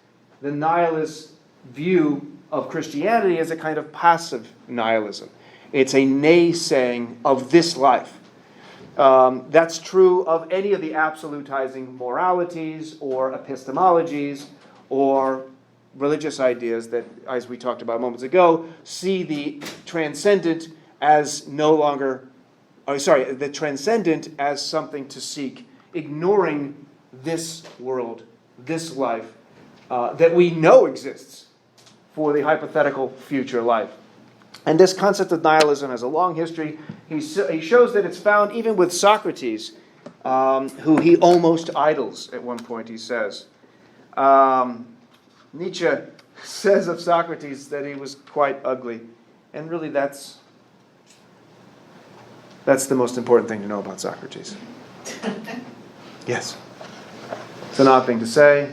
The nihilist view of Christianity is a kind of passive nihilism. It's a naysaying of this life. That's true of any of the absolutizing moralities or epistemologies or religious ideas that, as we talked about moments ago, see the transcendent as the transcendent as something to seek, ignoring this world, this life, that we know exists for the hypothetical future life. And this concept of nihilism has a long history. He shows that it's found even with Socrates, who he almost idols at one point, he says. Nietzsche says of Socrates that he was quite ugly. And really that's the most important thing to know about Socrates. Yes. It's an odd thing to say.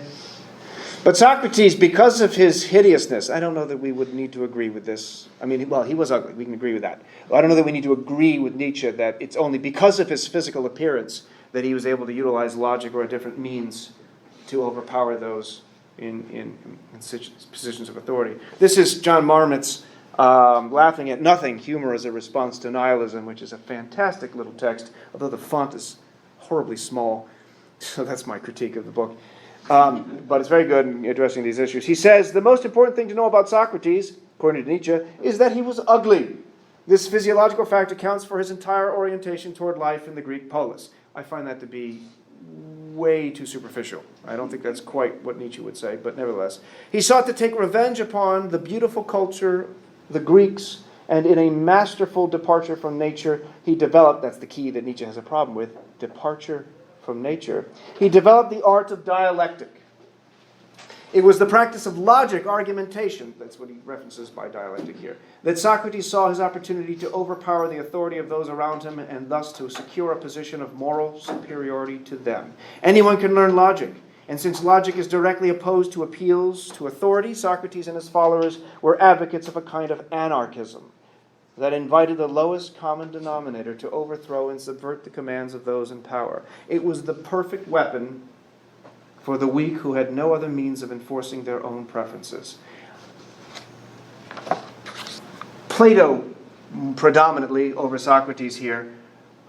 But Socrates, because of his hideousness, I don't know that we would need to agree with this. I mean, well, he was ugly. We can agree with that. I don't know that we need to agree with Nietzsche that it's only because of his physical appearance that he was able to utilize logic or a different means to overpower those in positions of authority. This is John Marmot's Laughing at Nothing, Humor as a Response to Nihilism, which is a fantastic little text, although the font is horribly small. So that's my critique of the book. But it's very good in addressing these issues. He says, the most important thing to know about Socrates, according to Nietzsche, is that he was ugly. This physiological fact accounts for his entire orientation toward life in the Greek polis. I find that to be way too superficial. I don't think that's quite what Nietzsche would say, but nevertheless. He sought to take revenge upon the beautiful culture, the Greeks, and in a masterful departure from nature, he developed, that's the key that Nietzsche has a problem with, departure from nature. He developed the art of dialectic. It was the practice of logic, argumentation, that's what he references by dialectic here, that Socrates saw his opportunity to overpower the authority of those around him and thus to secure a position of moral superiority to them. Anyone can learn logic, and since logic is directly opposed to appeals to authority, Socrates and his followers were advocates of a kind of anarchism that invited the lowest common denominator to overthrow and subvert the commands of those in power. It was the perfect weapon for the weak who had no other means of enforcing their own preferences. Plato predominantly over Socrates here,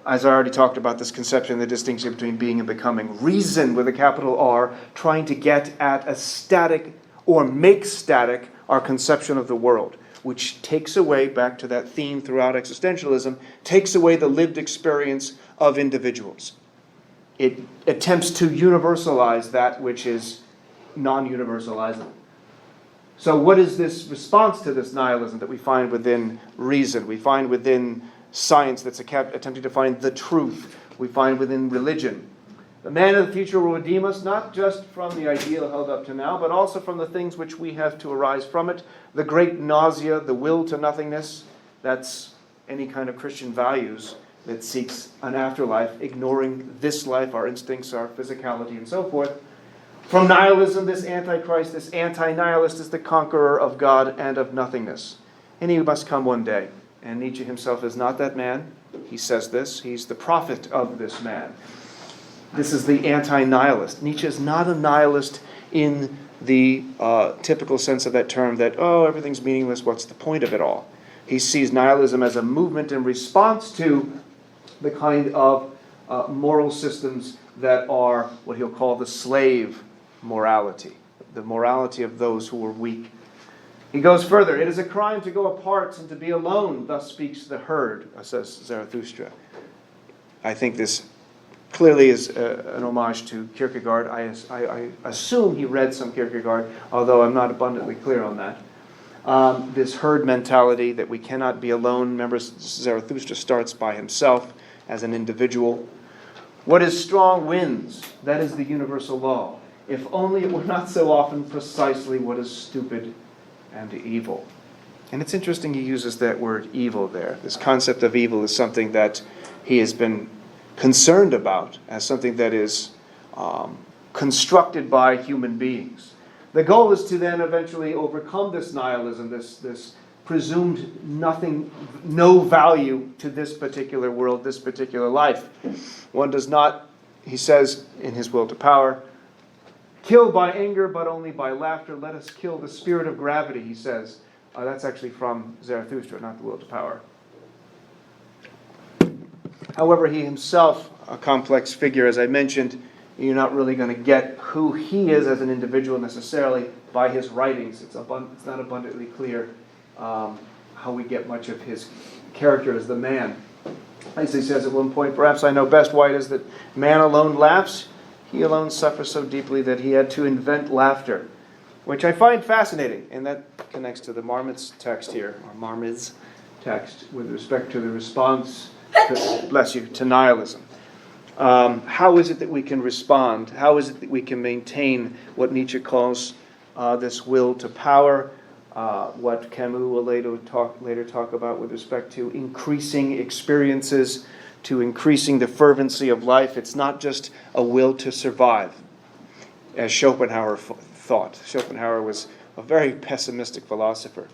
as I already talked about this conception, the distinction between being and becoming. Reason with a capital R, trying to get at a static or make static our conception of the world, which takes away, back to that theme throughout existentialism, takes away the lived experience of individuals. It attempts to universalize that which is non-universalizable. So what is this response to this nihilism that we find within reason? We find within science that's attempting to find the truth. We find within religion. The man of the future will redeem us not just from the ideal held up to now, but also from the things which we have to arise from it. The great nausea, the will to nothingness, that's any kind of Christian values that seeks an afterlife, ignoring this life, our instincts, our physicality, and so forth. From nihilism, this antichrist, this anti-nihilist is the conqueror of God and of nothingness. And he must come one day. And Nietzsche himself is not that man. He says this. He's the prophet of this man. This is the anti-nihilist. Nietzsche is not a nihilist in the typical sense of that term that, oh, everything's meaningless, what's the point of it all? He sees nihilism as a movement in response to the kind of moral systems that are what he'll call the slave morality, the morality of those who are weak. He goes further. It is a crime to go apart and to be alone, thus speaks the herd, says Zarathustra. I think this clearly is an homage to Kierkegaard. I assume he read some Kierkegaard, although I'm not abundantly clear on that. This herd mentality that we cannot be alone. Remember, Zarathustra starts by himself as an individual. What is strong wins. That is the universal law. If only it were not so often precisely what is stupid and evil. And it's interesting he uses that word evil there. This concept of evil is something that he has been concerned about as something that is constructed by human beings. The goal is to then eventually overcome this nihilism, this presumed nothing, no value to this particular world, this particular life. One does not, he says in his Will to Power, kill by anger but only by laughter. Let us kill the spirit of gravity, he says. That's actually from Zarathustra, not the Will to Power. However, he himself, a complex figure, as I mentioned, you're not really going to get who he is as an individual necessarily by his writings. It's not abundantly clear how we get much of his character as the man. As he says at one point, perhaps I know best why it is that man alone laughs. He alone suffers so deeply that he had to invent laughter, which I find fascinating. And that connects to the Marmot's text here, or Marmot's text, with respect to the response, to nihilism. How is it that we can respond? How is it that we can maintain what Nietzsche calls this will to power? What Camus will later talk about with respect to increasing experiences, to increasing the fervency of life. It's not just a will to survive, as Schopenhauer thought. Schopenhauer was a very pessimistic philosopher.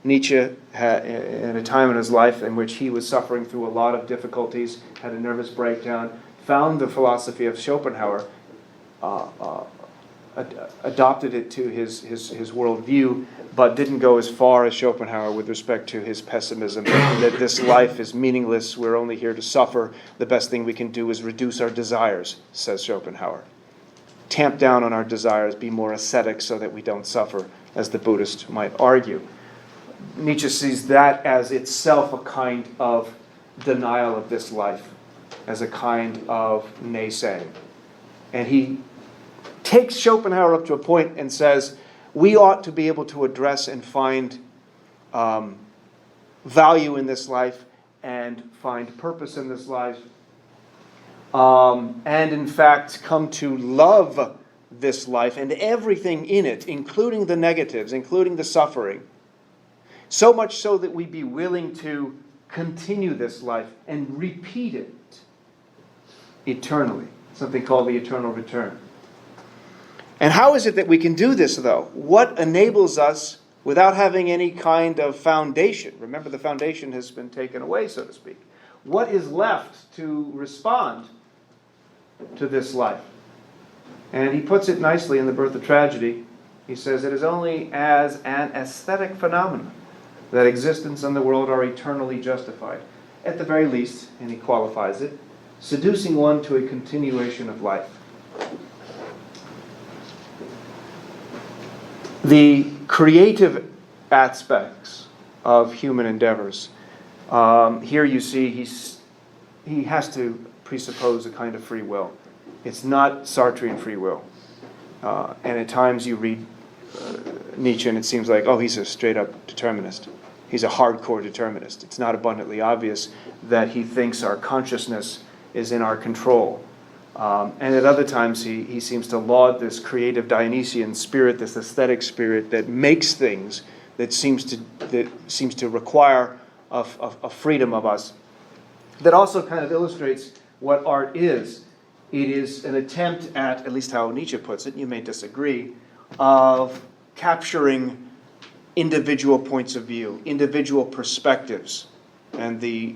Nietzsche had, in a time in his life in which he was suffering through a lot of difficulties, had a nervous breakdown, found the philosophy of Schopenhauer, adopted it to his worldview, but didn't go as far as Schopenhauer with respect to his pessimism, that this life is meaningless, we're only here to suffer, the best thing we can do is reduce our desires, says Schopenhauer. Tamp down on our desires, be more ascetic so that we don't suffer, as the Buddhist might argue. Nietzsche sees that as itself a kind of denial of this life, as a kind of naysaying. And he takes Schopenhauer up to a point and says, we ought to be able to address and find value in this life and find purpose in this life, and in fact come to love this life and everything in it, including the negatives, including the suffering, so much so that we be willing to continue this life and repeat it eternally, something called the eternal return. And how is it that we can do this, though? What enables us without having any kind of foundation? Remember, the foundation has been taken away, so to speak. What is left to respond to this life? And he puts it nicely in The Birth of Tragedy. He says, it is only as an aesthetic phenomenon that existence and the world are eternally justified. At the very least, and he qualifies it, seducing one to a continuation of life. The creative aspects of human endeavors. Here you see he has to presuppose a kind of free will. It's not Sartrean free will. And at times you read Nietzsche and it seems like, oh, he's a straight-up determinist. He's a hardcore determinist. It's not abundantly obvious that he thinks our consciousness is in our control. And at other times he seems to laud this creative Dionysian spirit, this aesthetic spirit that makes things, that seems to require a freedom of us. That also kind of illustrates what art is. It is an attempt at least how Nietzsche puts it, you may disagree, of capturing individual points of view, individual perspectives. And the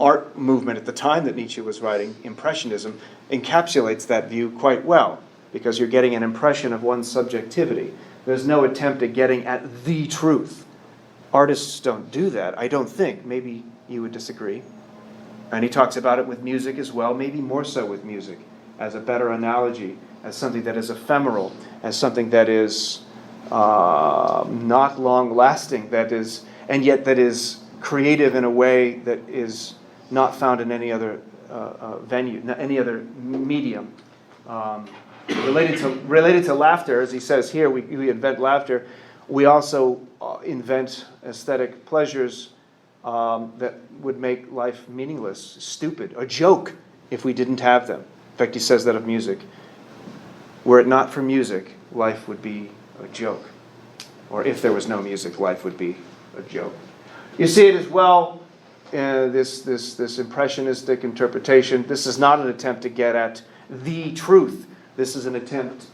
art movement at the time that Nietzsche was writing, Impressionism, encapsulates that view quite well, because you're getting an impression of one's subjectivity. There's no attempt at getting at the truth. Artists don't do that, I don't think. Maybe you would disagree. And he talks about it with music as well, maybe more so with music, as a better analogy, as something that is ephemeral, as something that is not long-lasting, and yet that is creative in a way that is not found in any other venue, any other medium. Related to laughter, as he says here, we invent laughter. We also invent aesthetic pleasures that would make life meaningless, stupid, a joke if we didn't have them. In fact, he says that of music. Were it not for music, life would be a joke. Or if there was no music, life would be a joke. You see it as well, this impressionistic interpretation. This is not an attempt to get at the truth. This is an attempt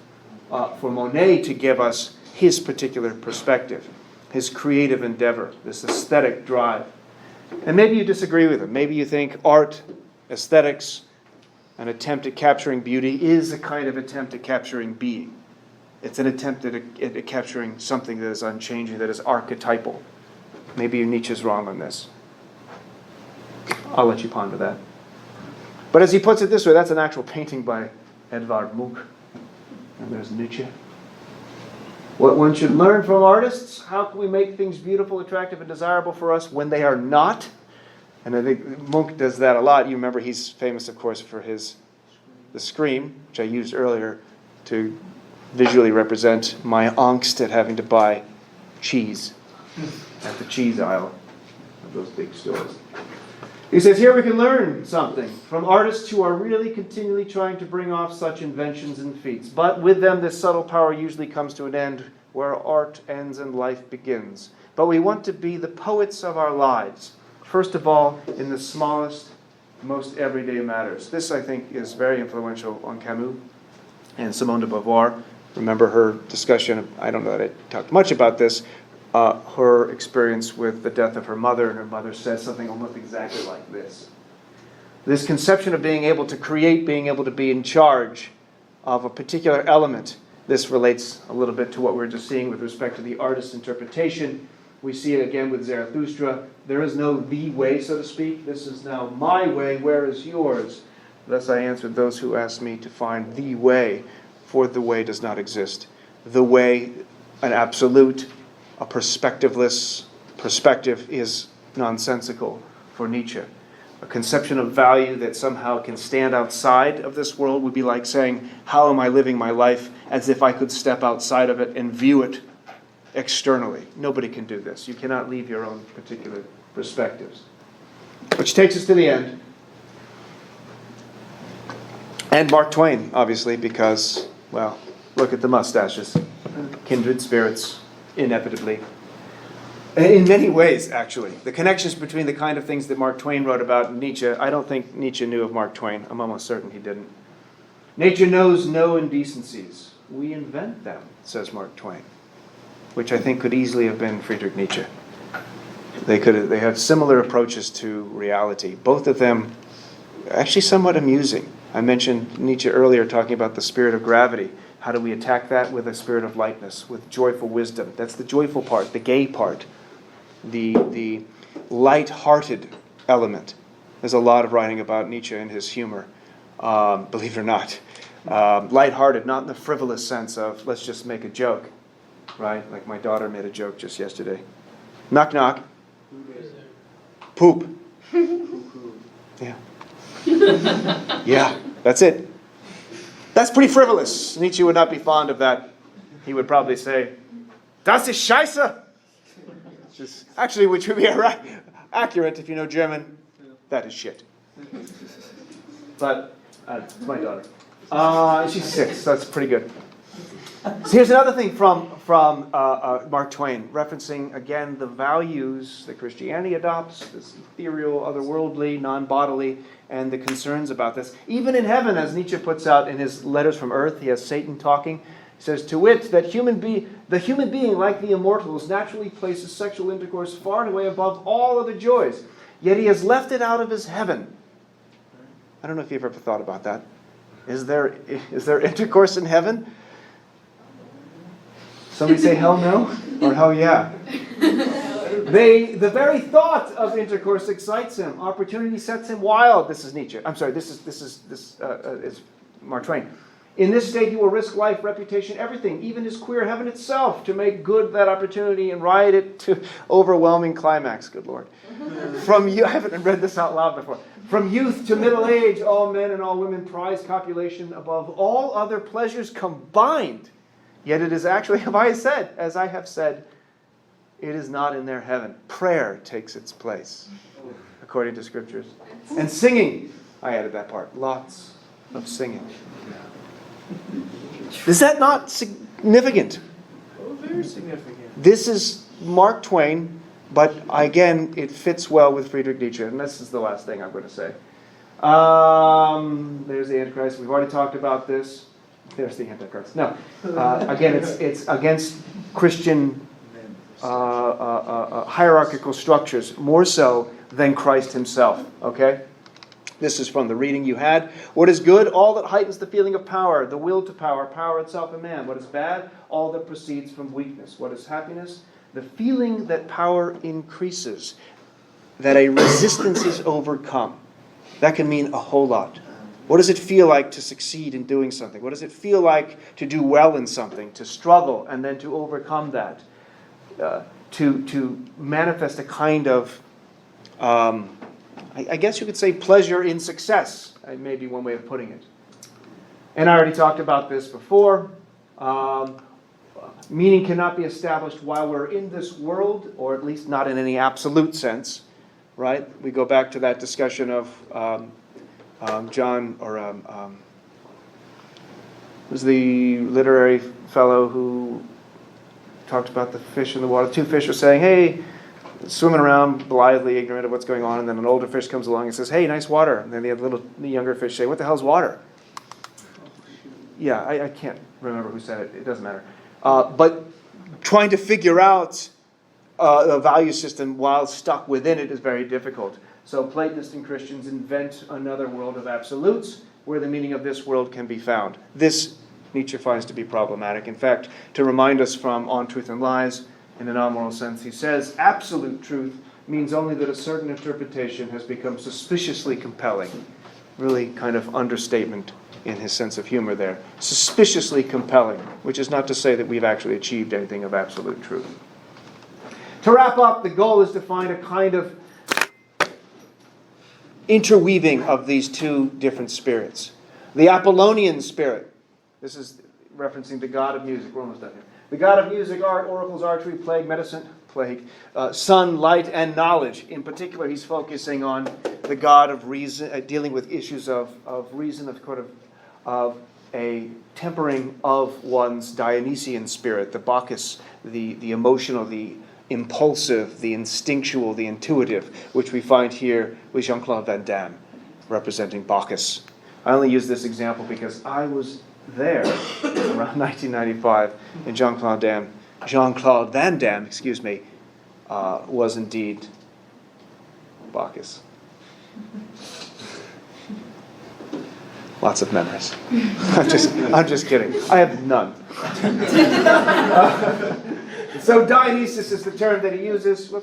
for Monet to give us his particular perspective, his creative endeavor, this aesthetic drive. And maybe you disagree with him. Maybe you think art, aesthetics, an attempt at capturing beauty is a kind of attempt at capturing being. It's an attempt at capturing something that is unchanging, that is archetypal. Maybe Nietzsche's wrong on this. I'll let you ponder that. But as he puts it this way, that's an actual painting by Edvard Munch. And there's Nietzsche. What one should learn from artists, how can we make things beautiful, attractive, and desirable for us when they are not? And I think Munch does that a lot. You remember he's famous, of course, for the Scream, which I used earlier to visually represent my angst at having to buy cheese at the cheese aisle of those big stores. He says, here we can learn something from artists who are really continually trying to bring off such inventions and feats. But with them, this subtle power usually comes to an end where art ends and life begins. But we want to be the poets of our lives. First of all, in the smallest, most everyday matters. This, I think, is very influential on Camus and Simone de Beauvoir. Remember her discussion, I don't know that I talked much about this, her experience with the death of her mother, and her mother says something almost exactly like this. This conception of being able to create, being able to be in charge of a particular element. This relates a little bit to what we were just seeing with respect to the artist's interpretation. We see it again with Zarathustra. There is no the way, so to speak. This is now my way. Where is yours? Thus I answered those who asked me to find the way, for the way does not exist. The way, an absolute, a perspectiveless perspective, is nonsensical for Nietzsche. A conception of value that somehow can stand outside of this world would be like saying, how am I living my life as if I could step outside of it and view it externally? Nobody can do this. You cannot leave your own particular perspectives. Which takes us to the end. And Mark Twain, obviously, because, well, look at the mustaches. Kindred spirits, inevitably. In many ways, actually. The connections between the kind of things that Mark Twain wrote about Nietzsche, I don't think Nietzsche knew of Mark Twain. I'm almost certain he didn't. Nature knows no indecencies. We invent them, says Mark Twain. Which I think could easily have been Friedrich Nietzsche. They had similar approaches to reality. Both of them actually somewhat amusing. I mentioned Nietzsche earlier talking about the spirit of gravity. How do we attack that? With a spirit of lightness, with joyful wisdom. That's the joyful part, the gay part, the light-hearted element. There's a lot of writing about Nietzsche and his humor, believe it or not. Light-hearted, not in the frivolous sense of let's just make a joke, right? Like my daughter made a joke just yesterday. Knock, knock. Poop. Yeah. Yeah, that's it. That's pretty frivolous. Nietzsche would not be fond of that. He would probably say, Das ist Scheiße. Actually, which would be accurate if you know German. That is shit. But it's my daughter. She's 6, so that's pretty good. So here's another thing from Mark Twain, referencing again the values that Christianity adopts, this ethereal, otherworldly, non-bodily, and the concerns about this. Even in heaven, as Nietzsche puts out in his Letters from Earth, he has Satan talking. He says, to wit, that the human being, like the immortals, naturally places sexual intercourse far and away above all other joys. Yet he has left it out of his heaven. I don't know if you've ever thought about that. Is there intercourse in heaven? Somebody say hell no or hell yeah. The very thought of intercourse excites him. Opportunity sets him wild. This is Nietzsche. I'm sorry. This is Mark Twain. In this state, he will risk life, reputation, everything, even his queer heaven itself, to make good that opportunity and ride it to overwhelming climax. Good Lord. I haven't read this out loud before. From youth to middle age, all men and all women prize copulation above all other pleasures combined. Yet it is actually, as I have said, it is not in their heaven. Prayer takes its place, according to scriptures. And singing, I added that part, lots of singing. Is that not significant? Oh, very significant. This is Mark Twain, but again, it fits well with Friedrich Nietzsche. And this is the last thing I'm going to say. There's the Antichrist. We've already talked about this. There's the Antichrist. No. Again, it's against Christian hierarchical structures, more so than Christ himself. Okay? This is from the reading you had. What is good? All that heightens the feeling of power, the will to power, power itself in man. What is bad? All that proceeds from weakness. What is happiness? The feeling that power increases, that a resistance is overcome. That can mean a whole lot. What does it feel like to succeed in doing something? What does it feel like to do well in something, to struggle and then to overcome that? To manifest a kind of, I guess you could say, pleasure in success. May be one way of putting it. And I already talked about this before. Meaning cannot be established while we're in this world, or at least not in any absolute sense. Right? We go back to that discussion of was the literary fellow who talked about the fish in the water. 2 fish are saying, hey, swimming around blithely, ignorant of what's going on, and then an older fish comes along and says, hey, nice water. And then the younger fish say, what the hell's water? Yeah, I can't remember who said it. It doesn't matter. But trying to figure out a value system while stuck within it is very difficult. So Platonists and Christians invent another world of absolutes where the meaning of this world can be found. This Nietzsche finds to be problematic. In fact, to remind us from On Truth and Lies, in a non-moral sense, he says, absolute truth means only that a certain interpretation has become suspiciously compelling. Really kind of understatement in his sense of humor there. Suspiciously compelling, which is not to say that we've actually achieved anything of absolute truth. To wrap up, the goal is to find a kind of interweaving of these two different spirits. The Apollonian Spirit. This is referencing the god of music. We're almost done here. The god of music, art, oracles, archery, sun, light, and knowledge. In particular, he's focusing on the god of reason, dealing with issues of reason, of a tempering of one's Dionysian spirit, the Bacchus, the emotional, the impulsive, the instinctual, the intuitive, which we find here with Jean-Claude Van Damme, representing Bacchus. I only use this example because I was there around 1995, and Jean-Claude Van Damme, was indeed Bacchus. Lots of memories. I'm just kidding. I have none. So Dionysus is the term that he uses.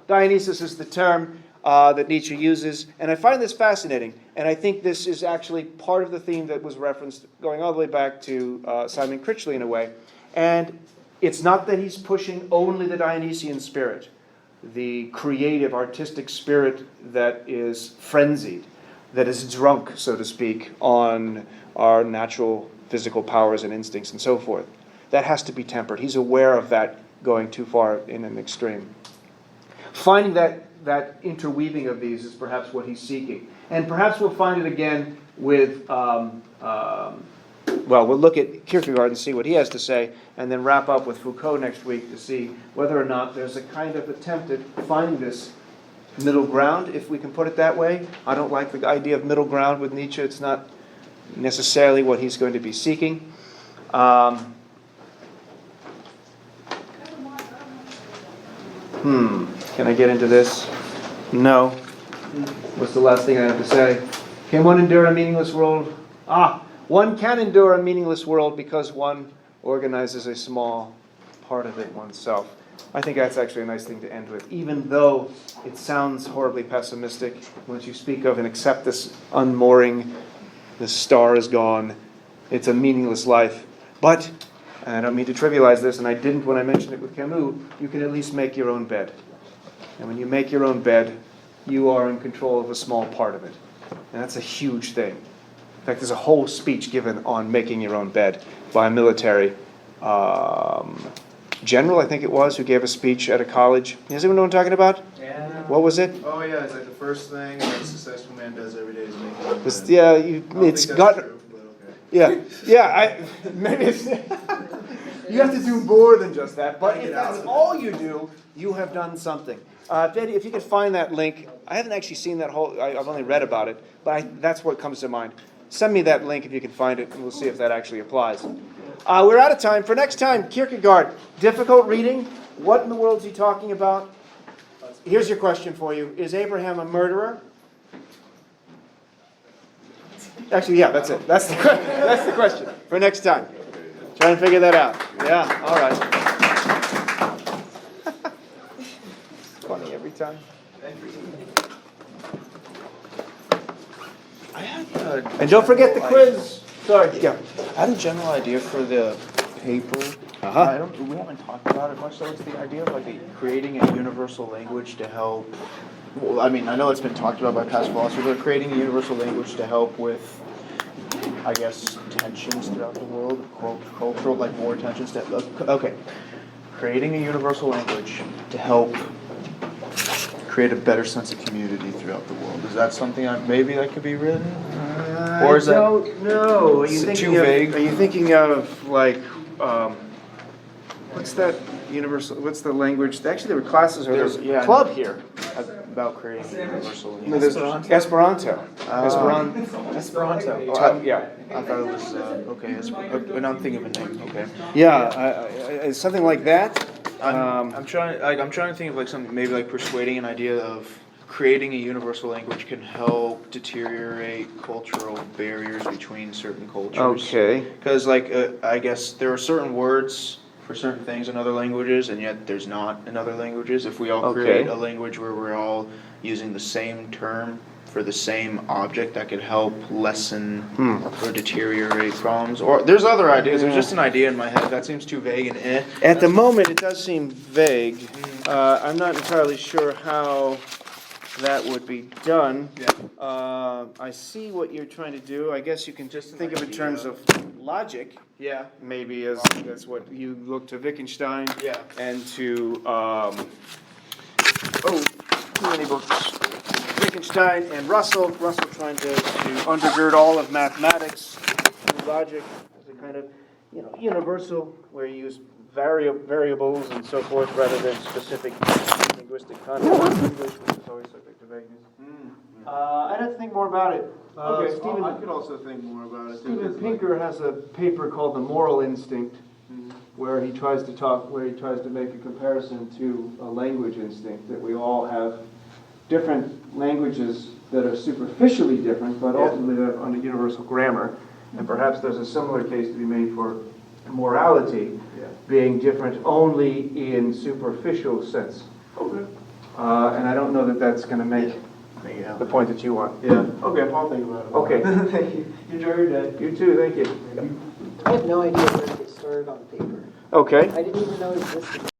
Dionysus is the term that Nietzsche uses, and I find this fascinating. And I think this is actually part of the theme that was referenced, going all the way back to Simon Critchley in a way. And it's not that he's pushing only the Dionysian spirit, the creative, artistic spirit that is frenzied, that is drunk, so to speak, on our natural physical powers and instincts and so forth. That has to be tempered. He's aware of that going too far in an extreme. Finding that interweaving of these is perhaps what he's seeking. And perhaps we'll find it again with, we'll look at Kierkegaard and see what he has to say, and then wrap up with Foucault next week to see whether or not there's a kind of attempt at finding this middle ground, if we can put it that way. I don't like the idea of middle ground with Nietzsche. It's not necessarily what he's going to be seeking. Can I get into this? No. What's the last thing I have to say? Can one endure a meaningless world? One can endure a meaningless world because one organizes a small part of it oneself. I think that's actually a nice thing to end with, even though it sounds horribly pessimistic once you speak of and accept this unmooring, the star is gone, it's a meaningless life. But, and I don't mean to trivialize this, and I didn't when I mentioned it with Camus, you can at least make your own bed. And when you make your own bed, you are in control of a small part of it. And that's a huge thing. In fact, there's a whole speech given on making your own bed by a military general, I think it was, who gave a speech at a college. Does anyone know what I'm talking about? Yeah. What was it? Oh yeah, it's like the first thing a successful man does every day is make his own It's, bed. yeah, I don't it's think got. that's true, but okay. Yeah. Maybe it's. You have to do more than just that. But if that's all you do, you have done something. If you could find that link, I haven't actually seen that whole. I've only read about it, but that's what comes to mind. Send me that link if you can find it, and we'll see if that actually applies. We're out of time. For next time, Kierkegaard. Difficult reading. What in the world is he talking about? Here's your question for you. Is Abraham a murderer? Actually, yeah, that's it. That's the question for next time. Try and figure that out. Yeah, all right. It's funny every time. And don't forget the quiz. Sorry, yeah. I had a general idea for the paper. We haven't talked about it much, though. It's the idea of creating a universal language to help. Well, I mean, I know it's been talked about by past philosophers, but creating a universal language to help with, I guess, tensions throughout the world, cultural, war tensions. Okay, creating a universal language to help create a better sense of community throughout the world. Is that something maybe that could be written? Or is I don't know. Are you Is it thinking too of, vague? Are you thinking of what's that universal? What's the language? Actually, there were classes. There's a club here about creating a universal No, there's Esperanto. Esperanto. Yeah. I thought it was okay. But I'm thinking of a name. Okay. Yeah, something like that. I'm trying to think of something maybe persuading an idea of creating a universal language can help deteriorate cultural barriers between certain cultures. Okay. Because, I guess there are certain words for certain things in other languages, and yet there's not in other languages. If we all create a language where we're all using the same term for the same object, that could help lessen or deteriorate problems. Or there's other ideas. There's just an idea in my head that seems too vague and At the moment, it does seem vague. I'm not entirely sure how that would be done. I see what you're trying to do. I guess you can just think of it in terms of logic. Yeah. Maybe as that's what you look to Wittgenstein. Yeah. And to too many books. Wittgenstein and Russell trying to undergird all of mathematics and logic as a kind of universal where you use variables and so forth rather than specific linguistic concepts. English, which is always subject to vagueness. I'd have to think more about it. I could also think more about it. Steven Pinker has a paper called The Moral Instinct, where he tries to make a comparison to a language instinct, that we all have different languages that are superficially different, but ultimately they're under universal grammar. And perhaps there's a similar case to be made for morality being different only in superficial sense. Okay. And I don't know that that's going to make the point that you want. Yeah. Okay, I'll think about it. Okay. Thank you. Enjoy your day. You too, thank you. I have no idea where to get started on paper. Okay. I didn't even know it existed.